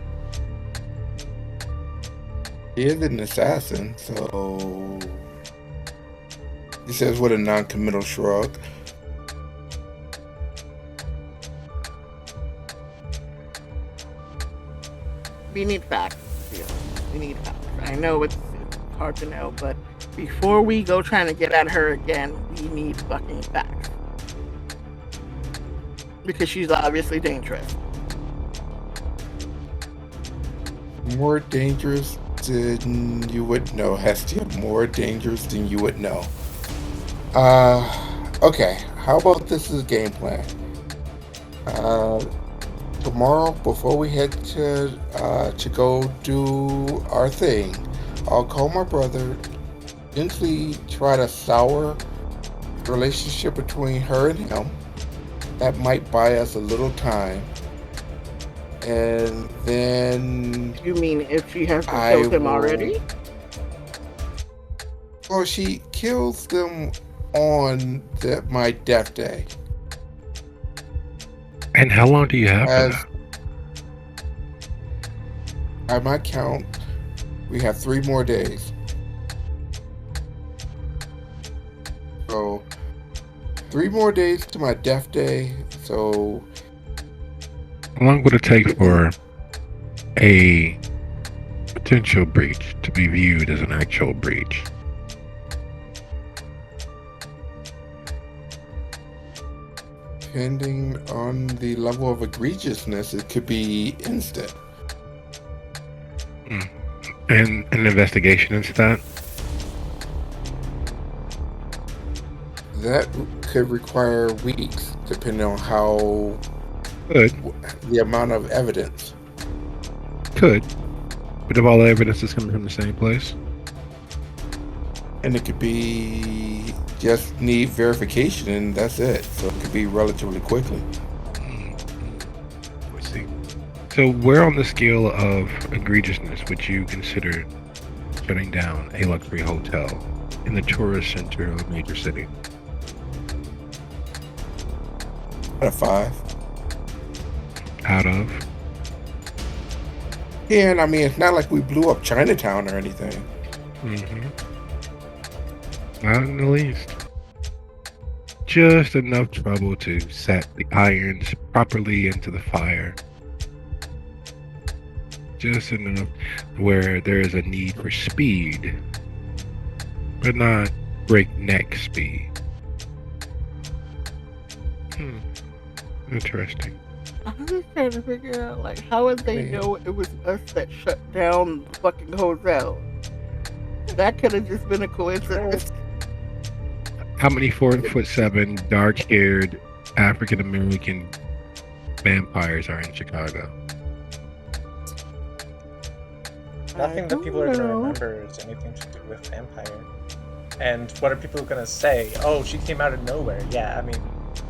He is an assassin, so he says with a non-committal shrug. We need facts. Yeah, we need facts. I know it's hard to know, but before we go trying to get at her again, we need fucking facts. Because she's obviously dangerous. More dangerous than you would know, Hestia. More dangerous than you would know. Okay. How about this as game plan? Tomorrow, before we head to go do our thing, I'll call my brother, gently try to sour the relationship between her and him. That might buy us a little time. And then... You mean if she hasn't killed him already? Well, she kills them on my death day. And how long do you have for that? By my count, we have 3 more days. So, 3 more days to my death day. So, How long would it take for a potential breach to be viewed as an actual breach? depending on the level of egregiousness, it could be instant. And an investigation into that? That could require weeks, depending on how Could. the amount of evidence. Could. But if all the evidence is coming from the same place? And it could be just need verification, and that's it. So it could be relatively quickly. Let's see. So where on the scale of egregiousness would you consider shutting down a luxury hotel in the tourist center of a major city? Out of 5. Out of? Yeah, and I mean, it's not like we blew up Chinatown or anything. Not in the least. Just enough trouble to set the irons properly into the fire. Just enough where there is a need for speed, but not breakneck speed. Interesting. I'm just trying to figure out, like, how would they know it was us that shut down the fucking hotel? That could have just been a coincidence. How many 4'7", dark-haired African American vampires are in Chicago? Nothing that people are going to remember is anything to do with vampire. And what are people going to say? Oh, she came out of nowhere. Yeah, I mean,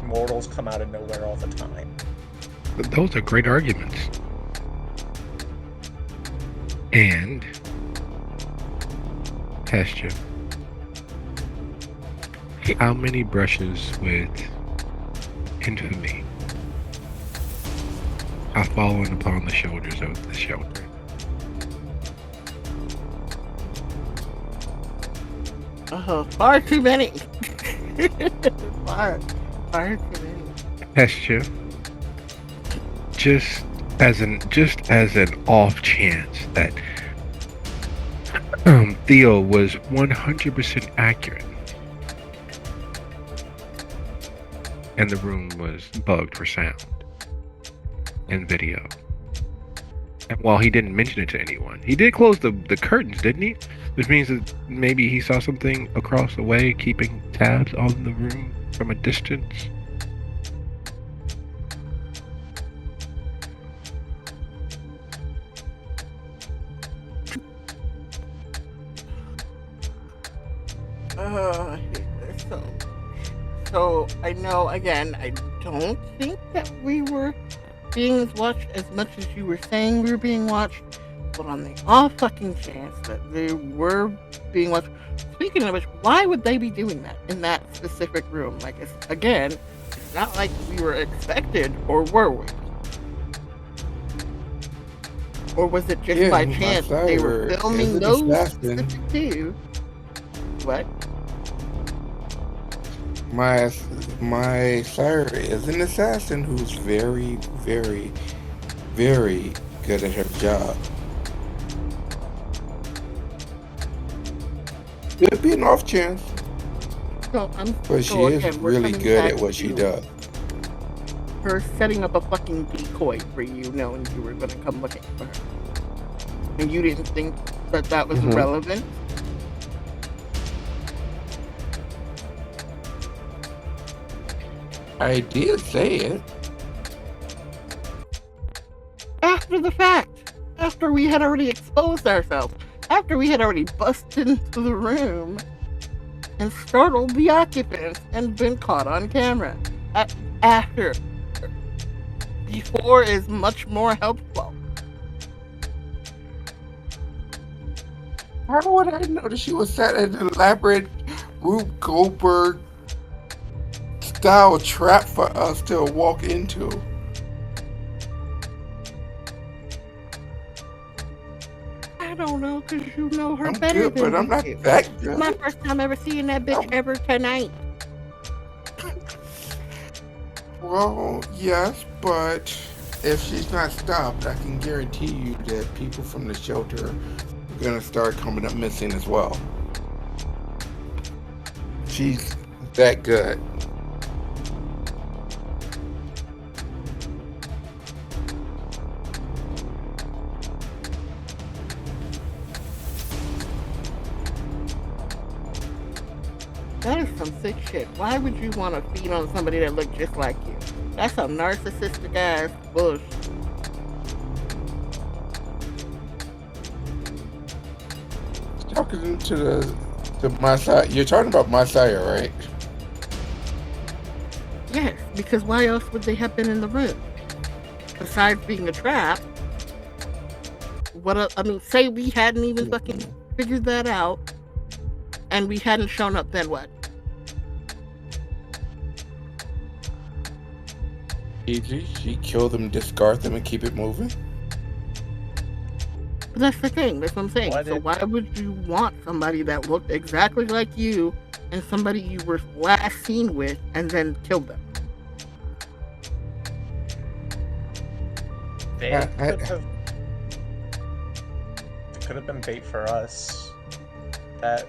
mortals come out of nowhere all the time. But those are great arguments. And Hestia, how many brushes with infamy have fallen upon the shoulders of the shelter? Far too many. far too many. Hestia, just as an off chance that Theo was 100% accurate, and the room was bugged for sound and video. And while he didn't mention it to anyone, he did close the curtains, didn't he? Which means that maybe he saw something across the way, keeping tabs on the room from a distance. I hate this so. So I know again. don't think that we were being watched as much as you were saying we were being watched, but on the off fucking chance that they were being watched. Speaking of which, why would they be doing that in that specific room? Like, it's not like we were expected, or were we? Or was it just by chance they were filming those specific two? What? My sire is an assassin who's very, very, very good at her job. It'd be an off chance, but she is really good at what she does. Her setting up a fucking decoy for you, knowing you were going to come looking for her, and you didn't think that was relevant. I did say it. After the fact. After we had already exposed ourselves. After we had already busted into the room and startled the occupants and been caught on camera. After. Before is much more helpful. How would I know that she was set an elaborate Rube Goldberg style trap for us to walk into? I don't know, because you know her I'm better good, than but I'm not you. that It's good. my first time ever seeing that bitch ever tonight. Well, yes, but if she's not stopped, I can guarantee you that people from the shelter are gonna start coming up missing as well. She's that good. That is some sick shit. Why would you want to feed on somebody that looked just like you? That's some narcissistic ass bullshit. Talking to my side, you're talking about my sire, right? Yes, because why else would they have been in the room? Besides being a trap, say we hadn't even fucking figured that out, and we hadn't shown up, then what? Easy. She kill them, discard them, and keep it moving. But that's the thing. That's what I'm saying. Why would you want somebody that looked exactly like you and somebody you were last seen with, and then kill them? They could have been bait for us. That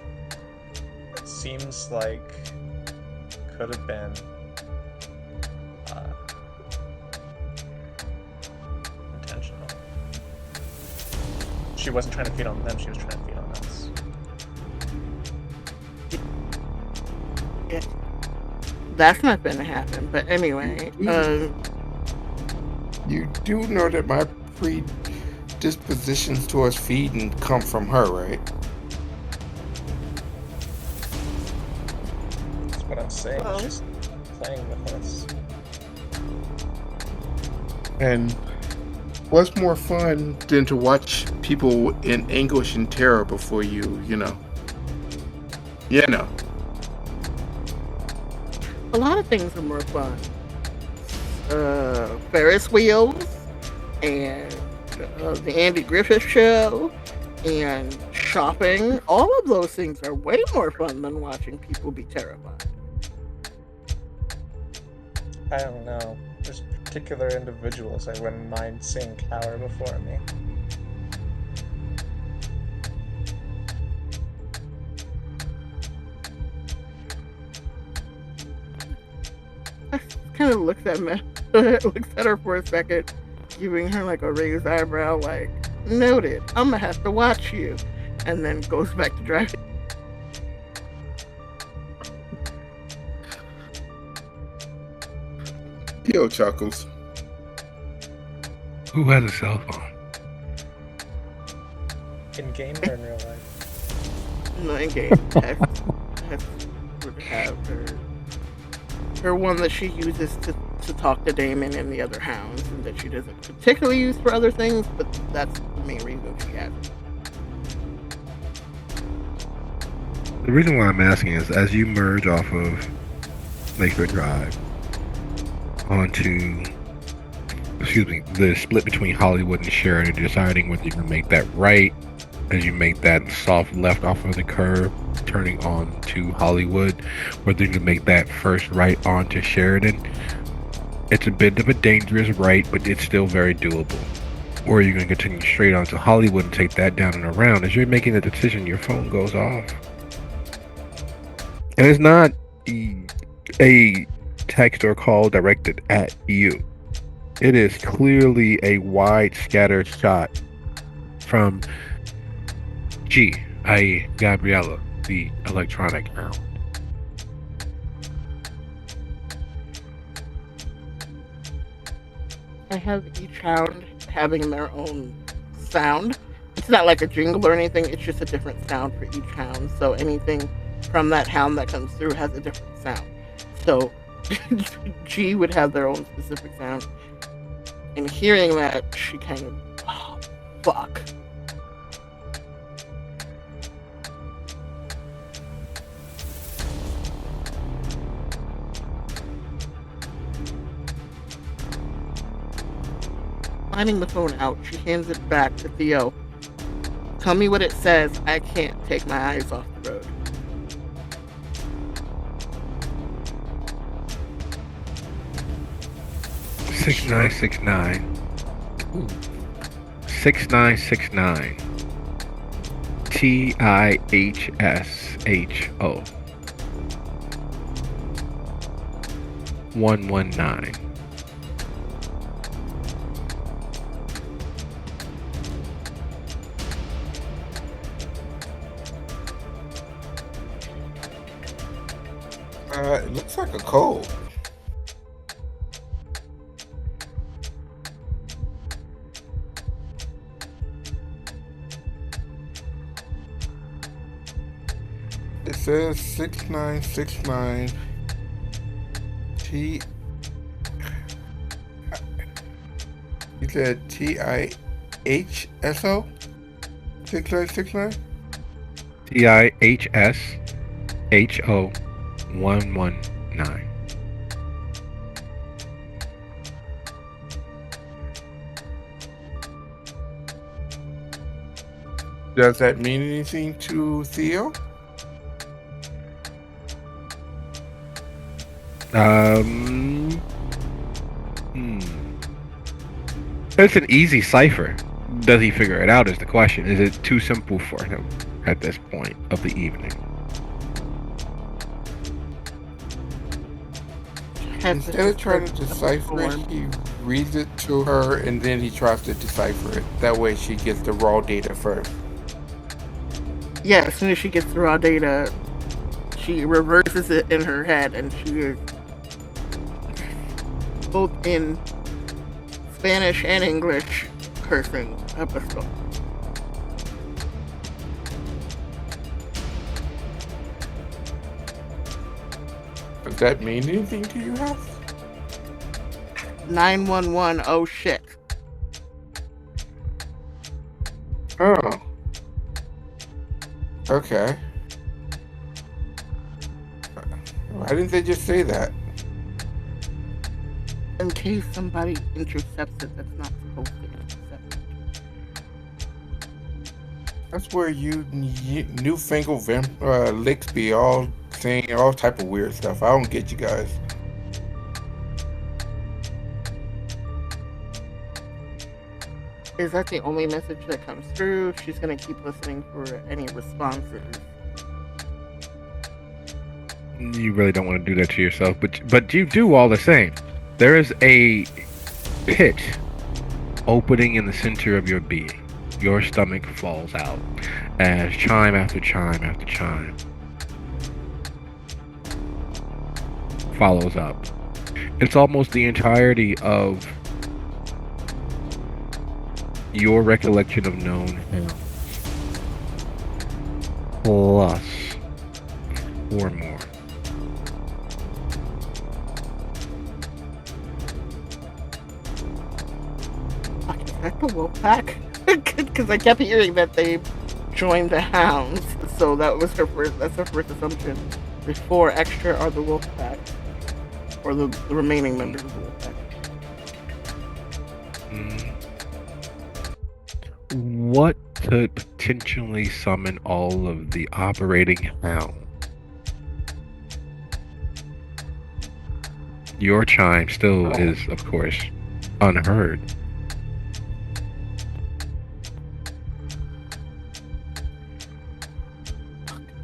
seems like could have been intentional. She wasn't trying to feed on them, she was trying to feed on us. Yeah. That's not gonna happen, but anyway. You do know that my predispositions towards feeding come from her, right? That's what I'm saying. Well, She's playing with us. And what's more fun than to watch people in anguish and terror before you know? a lot of things are more fun. Ferris wheels and the Andy Griffith Show and shopping. All of those things are way more fun than watching people be terrified. I don't know. There's particular individuals I wouldn't mind seeing cower before me. Kind of looks at her for a second, giving her like a raised eyebrow, like, noted, I'm gonna have to watch you, and then goes back to driving. Yo, Chuckles. Who has a cell phone? In game or in real life? No, in game. Has would have her one that she uses to to talk to Damon and the other hounds, and that she doesn't particularly use for other things, but that's the main reason she has it. The reason why I'm asking is as you merge off of Lakeshore Drive onto, the split between Hollywood and Sheridan, deciding whether you're going to make that right as you make that soft left off of the curve, turning on to Hollywood, whether you're going to make that first right onto Sheridan. It's a bit of a dangerous right, but it's still very doable. Or you're going to continue straight onto Hollywood and take that down and around. As you're making the decision, your phone goes off. And it's not a text or call directed at you. It is clearly a wide scattered shot from G, i.e. Gabriella, the electronic hound. I have each hound having their own sound. It's not like a jingle or anything, it's just a different sound for each hound. So anything from that hound that comes through has a different sound. So G would have their own specific sound. And hearing that, she kind of, oh, fuck. Finding the phone out, she hands it back to Theo. Tell me what it says. I can't take my eyes off the road. Six nine 6969 TIHSHO 119. It looks like a code. It says 6969 T. You said TIHSO 6969. TIHSHO 119. Does that mean anything to Theo? It's an easy cipher. Does he figure it out is the question. Is it too simple for him at this point of the evening? Instead of trying to decipher it, he reads it to her and then he tries to decipher it. That way she gets the raw data first. Yeah, as soon as she gets the raw data, she reverses it in her head, and she is both in Spanish and English cursing up a storm. Does that mean anything to you, House? 911, oh shit. Oh. Okay. Why didn't they just say that? In case somebody intercepts it that's not supposed to intercept it. That's where you newfangled licks be all saying all type of weird stuff. I don't get you guys. Is that the only message that comes through? She's gonna keep listening for any responses. You really don't want to do that to yourself, but you do all the same. There is a pit opening in the center of your being. Your stomach falls out as chime after chime after chime follows up. It's almost the entirety of your recollection of known him plus 4 more. that the wolf pack? Because I kept hearing that they joined the hounds, so that's her first assumption. Before extra are the wolf pack, or the remaining members of the wolf pack. What could potentially summon all of the operating hounds? Your chime still is, of course, unheard.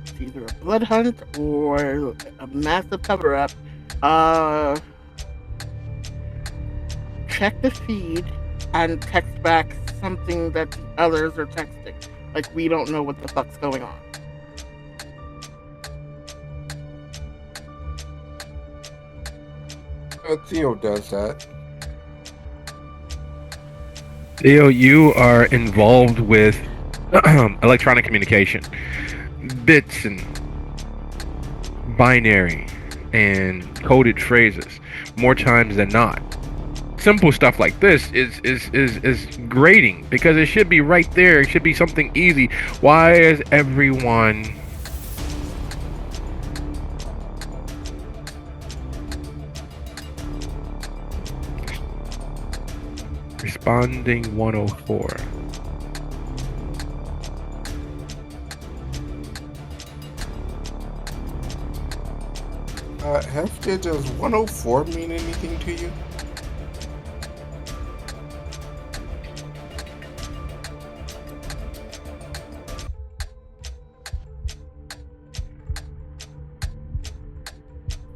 It's either a blood hunt or a massive cover-up. Check the feed and text back something that the others are texting. Like, we don't know what the fuck's going on. Theo does that. Theo, you are involved with electronic communication, bits and binary and coded phrases more times than not. Simple stuff like this is grating because it should be right there. It should be something easy. Why is everyone responding 104? Hefty, does 104 mean anything to you?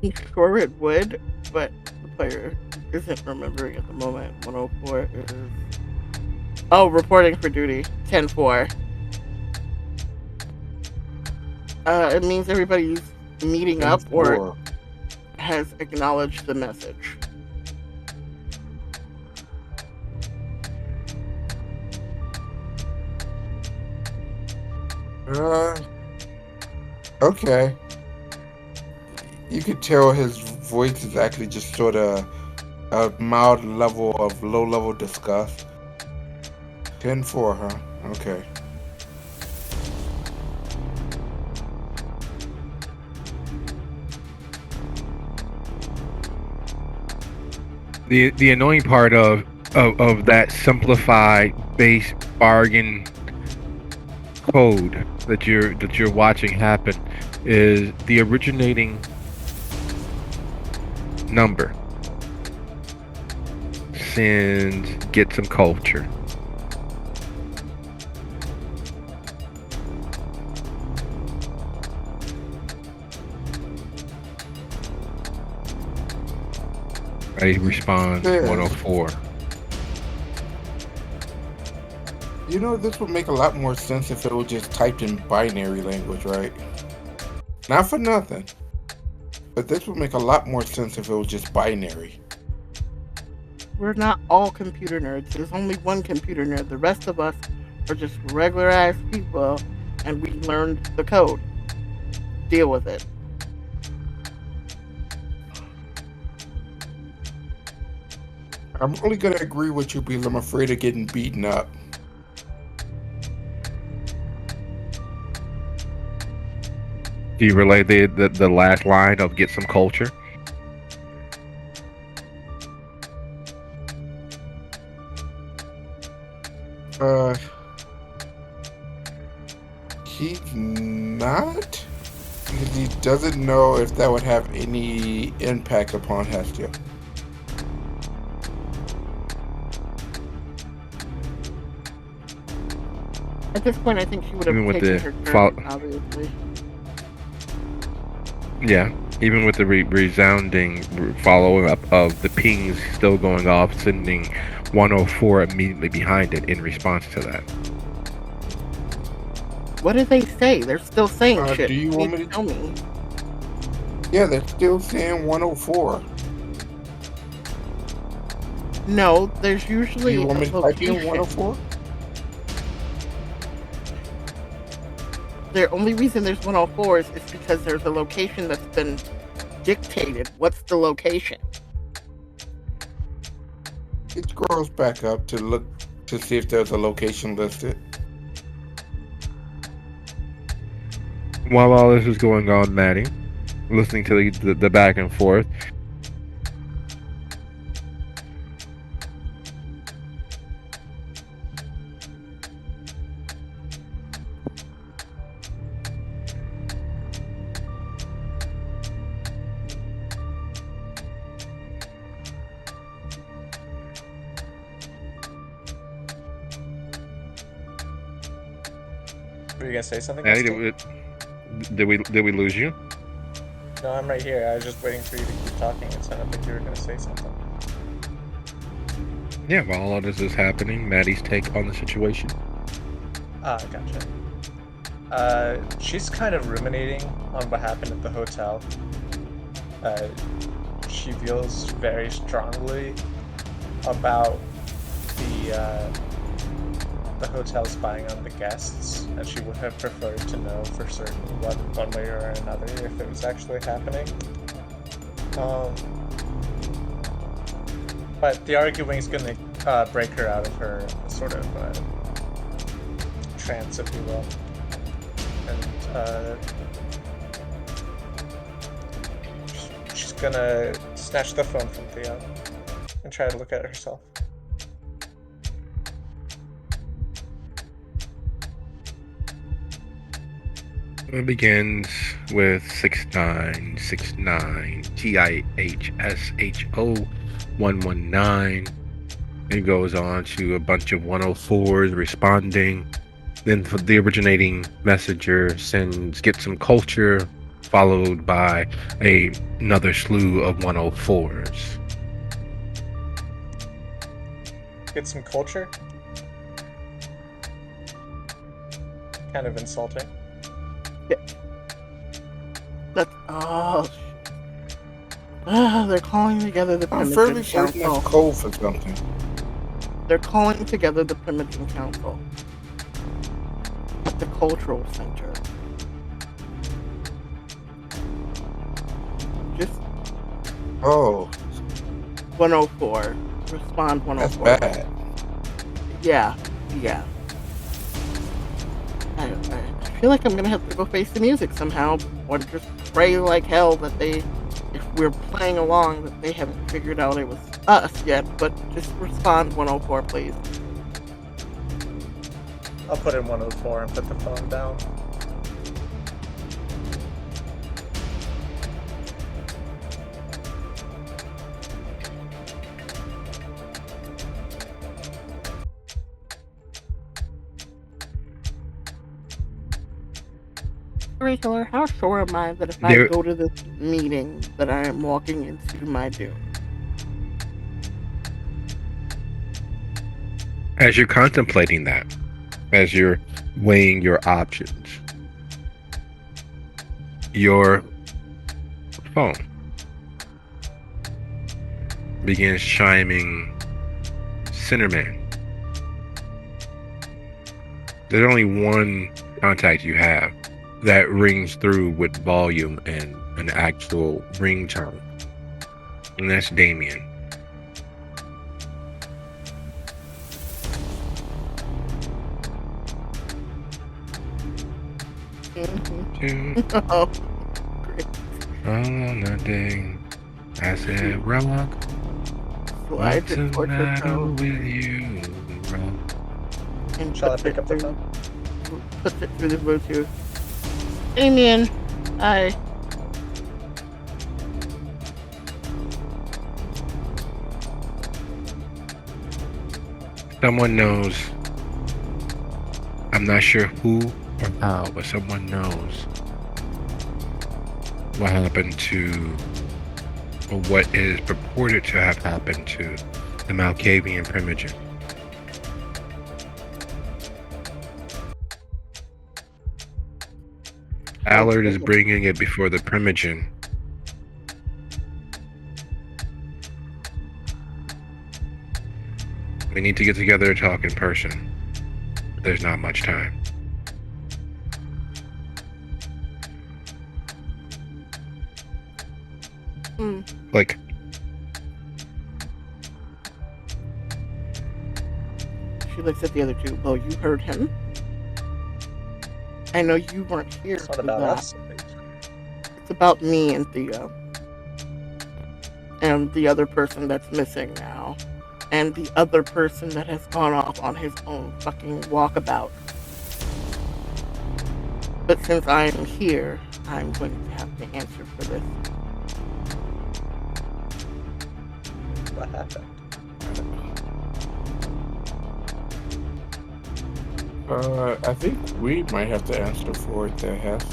I'm sure it would, but the player isn't remembering at the moment. 104 is... Oh, reporting for duty. 10-4. It means everybody's meeting up or has acknowledged the message. Okay. You could tell his voice is actually just sort of a mild level of low-level disgust. 10-4, huh? Okay. The annoying part of that simplified base bargain code that you're watching happen is the originating number sends get some culture. Ready response 104. You know, this would make a lot more sense if it was just typed in binary language, right? Not for nothing, but this would make a lot more sense if it was just binary. We're not all computer nerds. There's only one computer nerd. The rest of us are just regular ass people, and we learned the code. Deal with it. I'm only gonna agree with you because I'm afraid of getting beaten up. Do you relay the last line of get some culture? He's not, because he doesn't know if that would have any impact upon Hestia. At this point, I think she would have Even with taken the her turn, obviously. Yeah, even with the resounding follow-up of the pings still going off, sending 104 immediately behind it in response to that. What did they say? They're still saying shit. Do you want me to tell me? Yeah, they're still saying 104. No, there's usually Do you want me a to type in location. 104? The only reason there's 104s is because there's a location that's been dictated. What's the location? It scrolls back up to look to see if there's a location listed. While all this is going on, Maddie, listening to the back and forth, Were you gonna say something? Maddie, Misty? did we lose you? No, I'm right here. I was just waiting for you to keep talking. It sounded like you were gonna say something. Yeah, while all this is happening, Maddie's take on the situation. Gotcha. She's kind of ruminating on what happened at the hotel. She feels very strongly about the hotel spying on the guests, and she would have preferred to know for certain one way or another if it was actually happening. But the arguing is going to break her out of her sort of trance, if you will. And she's going to snatch the phone from Theo and try to look at it herself. It begins with 6969 TIHSHO 119. It goes on to a bunch of 104s responding. Then for the originating messenger gets some culture, followed by another slew of 104s. Get some culture? Kind of insulting. They're calling together the I'm Primogen fairly certain Council. that's code for something. They're calling together the Primogen Council at the Cultural Center. Just Oh, 104. Respond that's 104. bad. Yeah. I feel like I'm gonna have to go face the music somehow, or just pray like hell that if we're playing along, that they haven't figured out it was us yet. But just respond 104, please. I'll put in 104 and put the phone down. Rachel, how sure am I that if I go to this meeting that I am walking into my doom? As you're contemplating that, as you're weighing your options, your phone begins chiming Cinnamon. There's only one contact you have that rings through with volume and an actual ringtone, and that's Damian. Oh, great. On a day, I said, rock, Slide what's the it towards her matter toe with you, rock? and Shall I pick up the phone? Puts it through the Bluetooth. Damian, hi. Someone knows. I'm not sure who or how, but someone knows what happened to, or what is purported to have happened to the Malkavian Primogen. Allard is bringing it before the Primogen. We need to get together and talk in person. There's not much time. she looks at the other two. Well, you heard him. I know you weren't here It's not for about that. us. It's about me and Theo. And the other person that's missing now. And the other person that has gone off on his own fucking walkabout. But since I am here, I'm going to have to answer for this. What happened? I think we might have to answer for it there, Hess.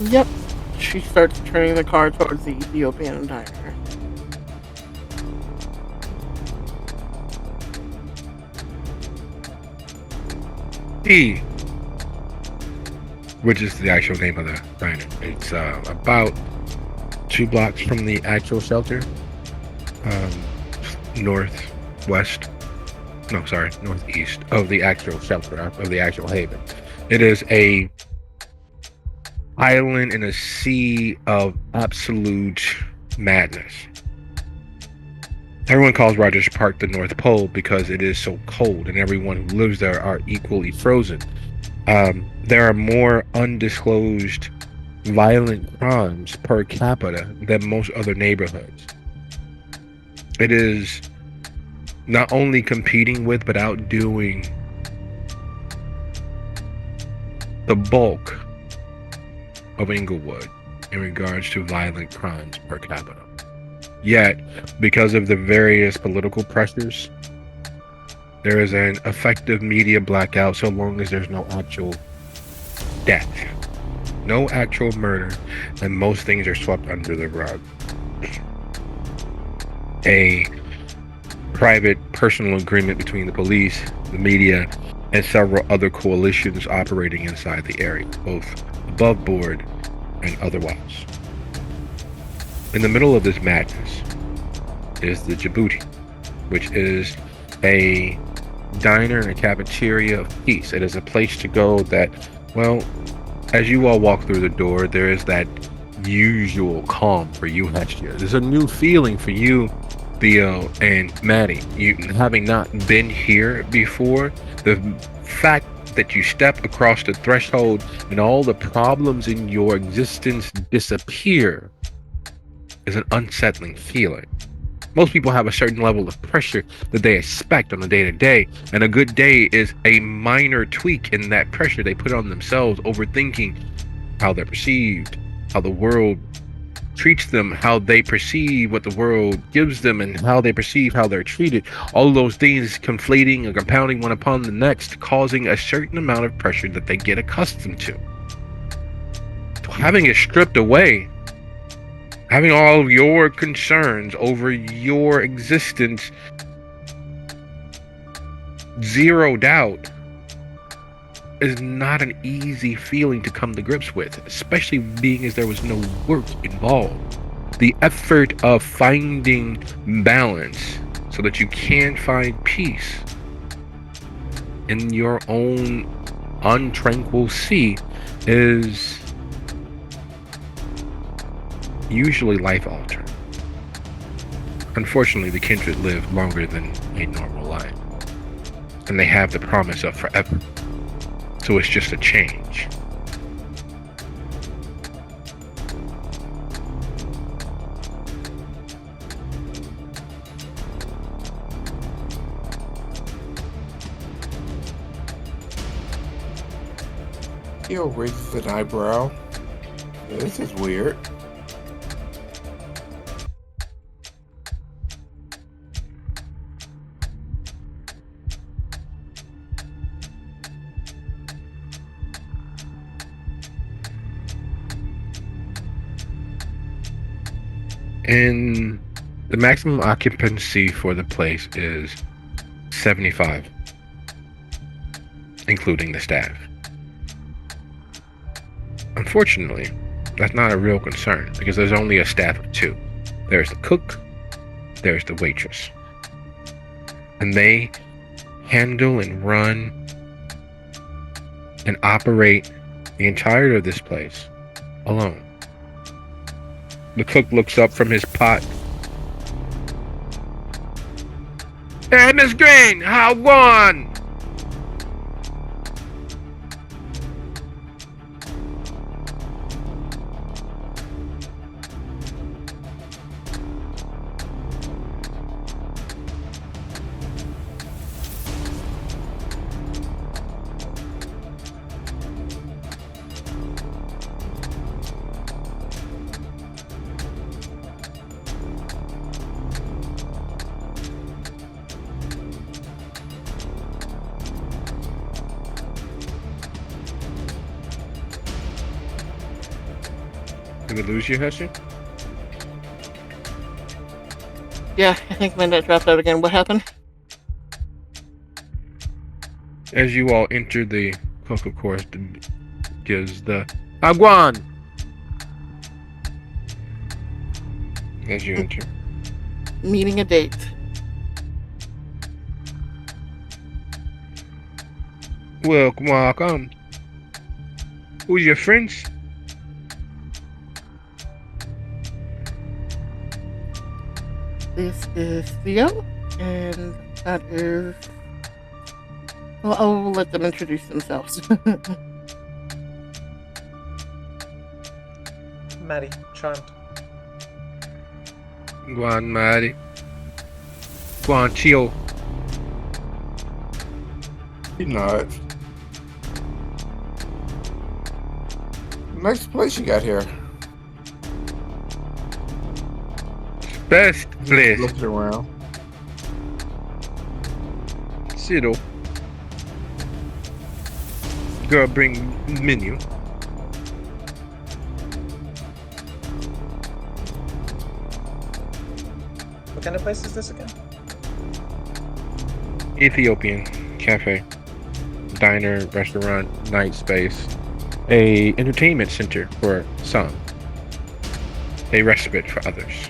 Yep. She starts turning the car towards the Ethiopian diner. T, which is the actual name of the diner. It's about 2 blocks from the actual shelter. Northeast of the actual shelter, of the actual haven. It is a island in a sea of absolute madness. Everyone calls Rogers Park the North Pole because it is so cold, and everyone who lives there are equally frozen. There are more undisclosed violent crimes per capita than most other neighborhoods. It is not only competing with, but outdoing the bulk of Inglewood in regards to violent crimes per capita. Yet, because of the various political pressures, there is an effective media blackout so long as there's no actual death, no actual murder, and most things are swept under the rug. A private personal agreement between the police, the media, and several other coalitions operating inside the area, both above board and otherwise. In the middle of this madness is the Djibouti, which is a diner and a cafeteria of peace. It is a place to go that, well, as you all walk through the door, there is that usual calm for you, Hestia. There's a new feeling for you, Theo and Maddie. You having not been here before, the fact that you step across the threshold and all the problems in your existence disappear is an unsettling feeling. Most people have a certain level of pressure that they expect on a day-to-day, and a good day is a minor tweak in that pressure they put on themselves, overthinking how they're perceived, how the world treats them, how they perceive what the world gives them, and how they perceive how they're treated. All of those things conflating and compounding one upon the next, causing a certain amount of pressure that they get accustomed to. So having it stripped away, having all of your concerns over your existence zeroed out is not an easy feeling to come to grips with, especially being as there was no work involved. The effort of finding balance so that you can find peace in your own untranquil sea is usually life-altering. Unfortunately, the kindred live longer than a normal life, and they have the promise of forever. So it's just a change. Theo raises an eyebrow. This is weird. And the maximum occupancy for the place is 75, including the staff. Unfortunately, that's not a real concern because there's only a staff of 2. There's the cook, there's the waitress. And they handle and run and operate the entirety of this place alone. The cook looks up from his pot Hey, Miss Green, how gone? Did we lose you, Hesher? Yeah, I think my net dropped out again. What happened? As you all enter the cloak, of course, gives the Aguan as you enter. Meeting a date. Welcome. Who's your friends? This is Theo, and that is. Well, I'll let them introduce themselves. Maddie, charmed. Guan Mari. Guan Chio. He nods. Nice place you got here. Best place. Looking around. Cyril. Girl, bring menu. What kind of place is this again? Ethiopian cafe, diner, restaurant, night space, a entertainment center for some, a respite for others.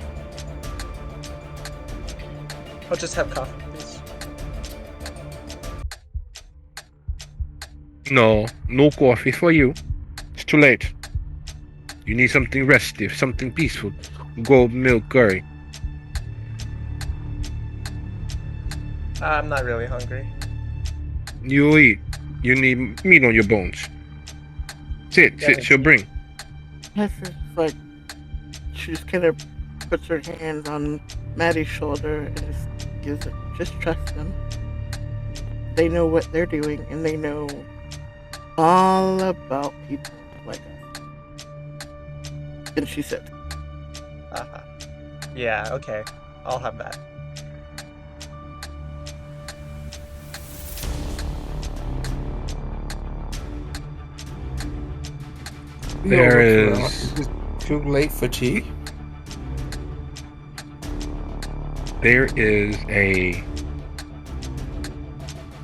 I'll just have coffee, please. No coffee for you. It's too late. You need something restive, something peaceful. Gold milk curry. I'm not really hungry. You eat. You need meat on your bones. Sit, she'll bring. This is like she just kind of puts her hands on Maddie's shoulder and just gives it. Just trust them. They know what they're doing, and they know all about people like us. And she said, Uh-huh. Yeah, okay. I'll have that. There is. Is it too late for tea? There is a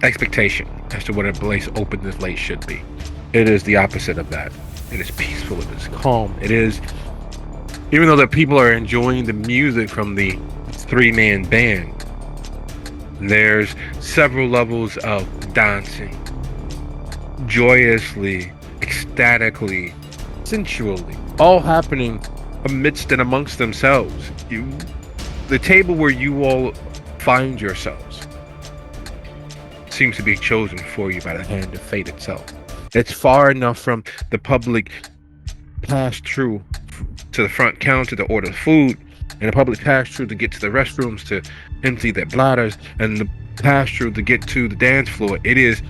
expectation as to what a place open this late should be. It is the opposite of that. It is peaceful. It is calm. It is, even though the people are enjoying the music from the three-man band, there's several levels of dancing, joyously, ecstatically, sensually, all happening amidst and amongst themselves. The table where you all find yourselves seems to be chosen for you by the hand of fate itself. It's far enough from the public pass-through to the front counter to order food, and the public pass-through to get to the restrooms to empty their bladders, and the pass-through to get to the dance floor. It is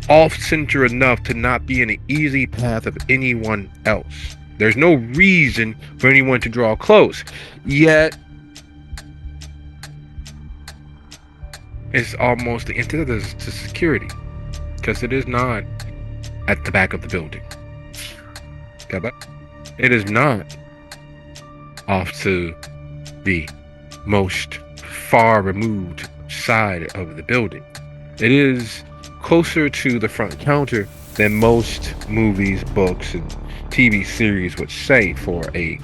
off-center enough to not be in an easy path of anyone else. There's no reason for anyone to draw close, yet it's almost the antithesis to security, because it is not at the back of the building. It is not off to the most far removed side of the building. It is closer to the front counter than most movies, books, and TV series would say for a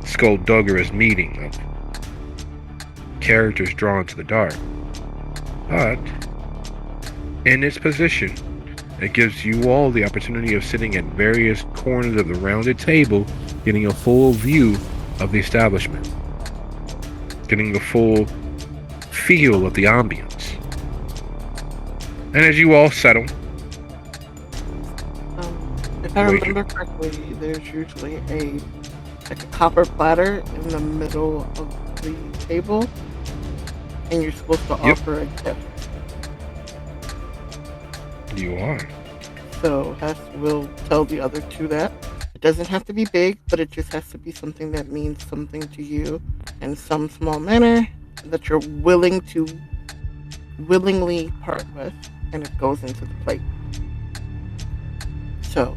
skullduggerous meeting of characters drawn to the dark. But in its position, it gives you all the opportunity of sitting at various corners of the rounded table, getting a full view of the establishment, getting the full feel of the ambience. And as you all settle, if I remember correctly, there's usually a copper platter in the middle of the table, and you're supposed to offer a gift. You are. So Hess will tell the other two that. It doesn't have to be big, but it just has to be something that means something to you in some small manner that you're willingly part with, and it goes into the plate. So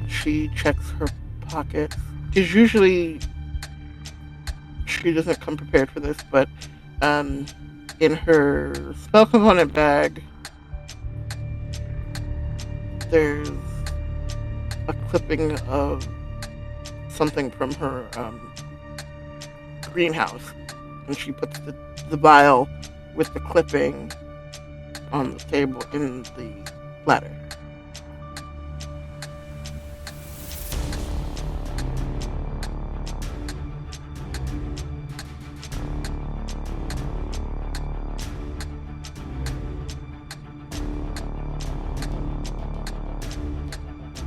she checks her pockets, because usually she doesn't come prepared for this, but in her spell component bag, there's a clipping of something from her greenhouse, and she puts the vial with the clipping on the table in the platter.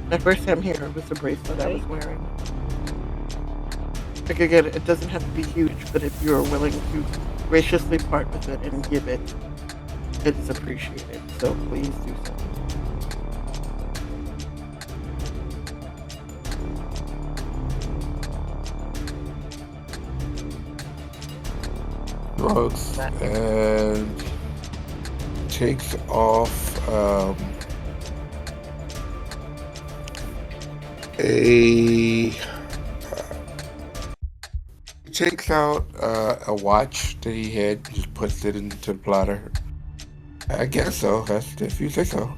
My first time here, it was the bracelet I was wearing. Like again, it doesn't have to be huge, but if you're willing to graciously part with it and give it, it's appreciated. So please do so. Looks and takes off takes out a watch that he had, just puts it into the platter. I guess so. That's if you say so.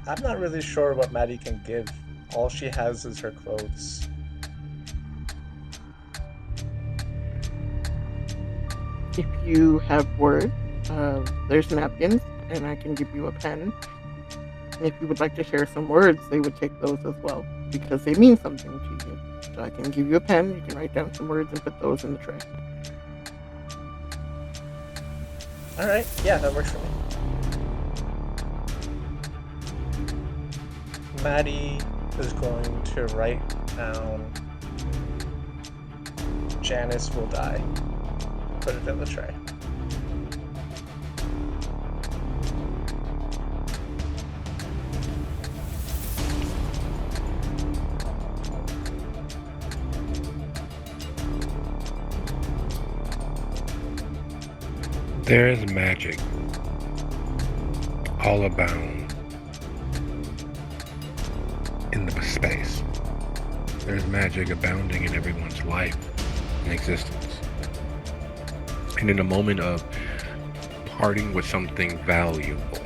I'm not really sure what Maddie can give. All she has is her clothes. If you have words, there's napkins, and I can give you a pen. And if you would like to share some words, they would take those as well, because they mean something to you. So I can give you a pen, you can write down some words and put those in the tray. Alright, yeah, that works for me. Maddie is going to write down Janice will die. Put it in the tray. There is magic all abound in the space. There's magic abounding in everyone's life and existence. And in a moment of parting with something valuable,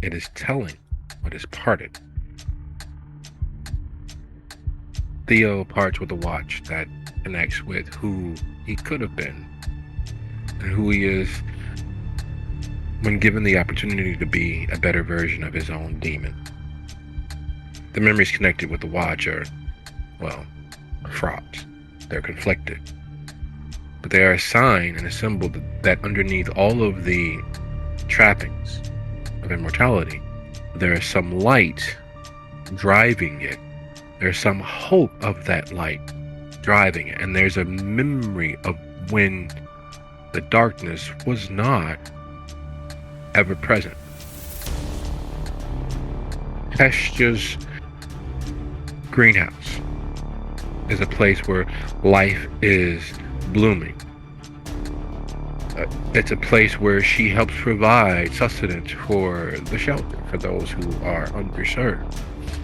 it is telling what is parted. Theo parts with a watch that connects with who he could have been and who he is when given the opportunity to be a better version of his own demon. The memories connected with the watch are, well, fraught. They're conflicted. But they are a sign and a symbol that underneath all of the trappings of immortality, there is some light driving it. There's some hope of that light driving it. And there's a memory of when the darkness was not ever present. Hesta's greenhouse is a place where life is blooming. It's a place where she helps provide sustenance for the shelter for those who are underserved.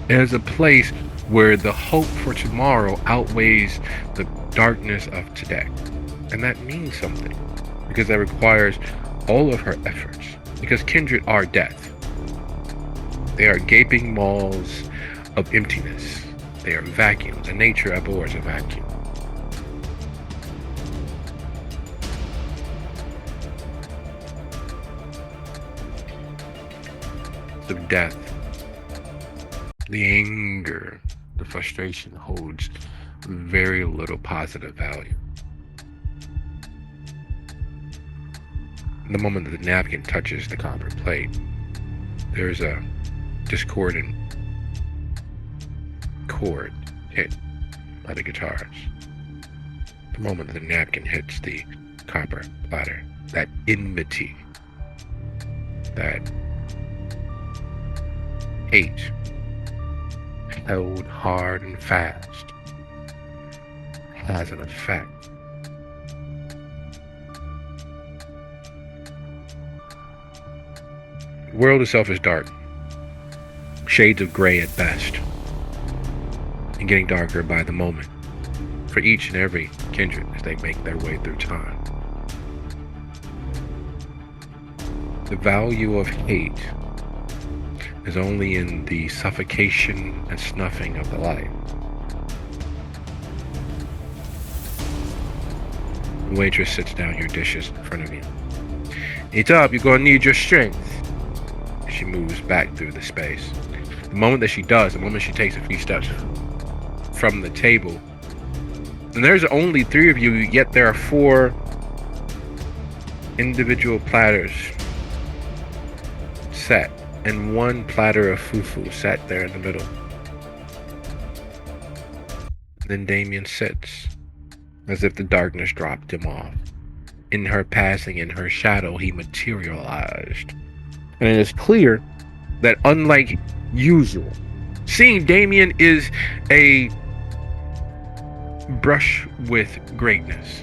It is a place where the hope for tomorrow outweighs the darkness of today. And that means something, because that requires all of her efforts. Because kindred are death. They are gaping maws of emptiness. They are vacuums, and nature abhors a vacuum. Of death The anger, the frustration holds very little positive value. The moment that the napkin touches the copper plate, there's a discordant chord hit by the guitars. The moment that the napkin hits the copper platter, that enmity, that hate held hard and fast has an effect. The world itself is dark, shades of gray at best, and getting darker by the moment for each and every kindred as they make their way through time. The value of hate is only in the suffocation and snuffing of the light. The waitress sits down your dishes in front of you. Eat up, you're gonna need your strength. She moves back through the space. The moment that she does, the moment she takes a few steps from the table, and there's only 3 of you, yet there are 4 individual platters set, and 1 platter of fufu sat there in the middle. Then Damian sits, as if the darkness dropped him off. In her passing, in her shadow, he materialized. And it is clear that unlike usual, seeing Damian is a brush with greatness.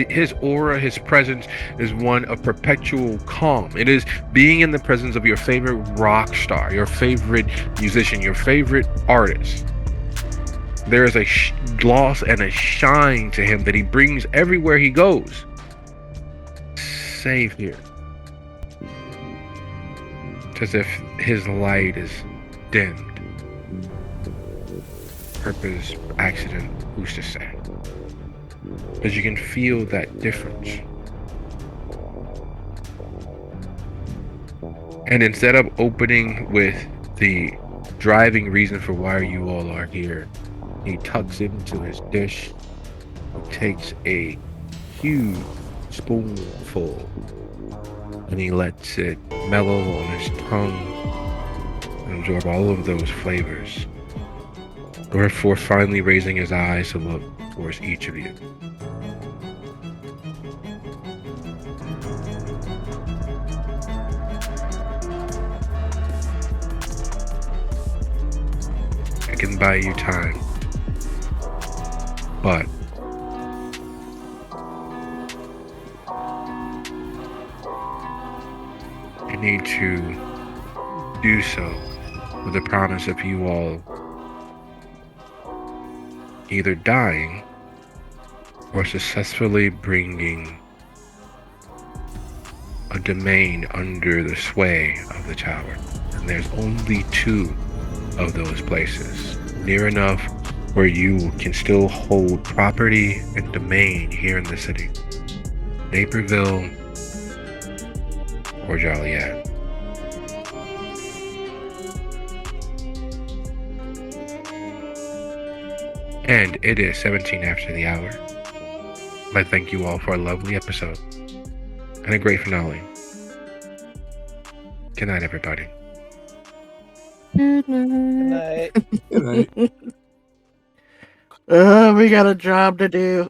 His aura, his presence is one of perpetual calm. It is being in the presence of your favorite rock star, your favorite musician, your favorite artist. There is a gloss and a shine to him that he brings everywhere he goes. Save here. It's as if his light is dimmed. Purpose, accident, who's to say? Because you can feel that difference. And instead of opening with the driving reason for why you all are here, he tucks into his dish and takes a huge spoonful and he lets it mellow on his tongue and absorb all of those flavors. Before finally raising his eyes to look towards each of you. I can buy you time, but you need to do so with the promise of you all either dying or successfully bringing a domain under the sway of the tower. And there's only 2 of those places, near enough where you can still hold property and domain here in the city. Naperville or Joliet. And it is 17 after the hour. I thank you all for a lovely episode and a great finale. Good night, everybody. Good night. Good night. Good night. We got a job to do.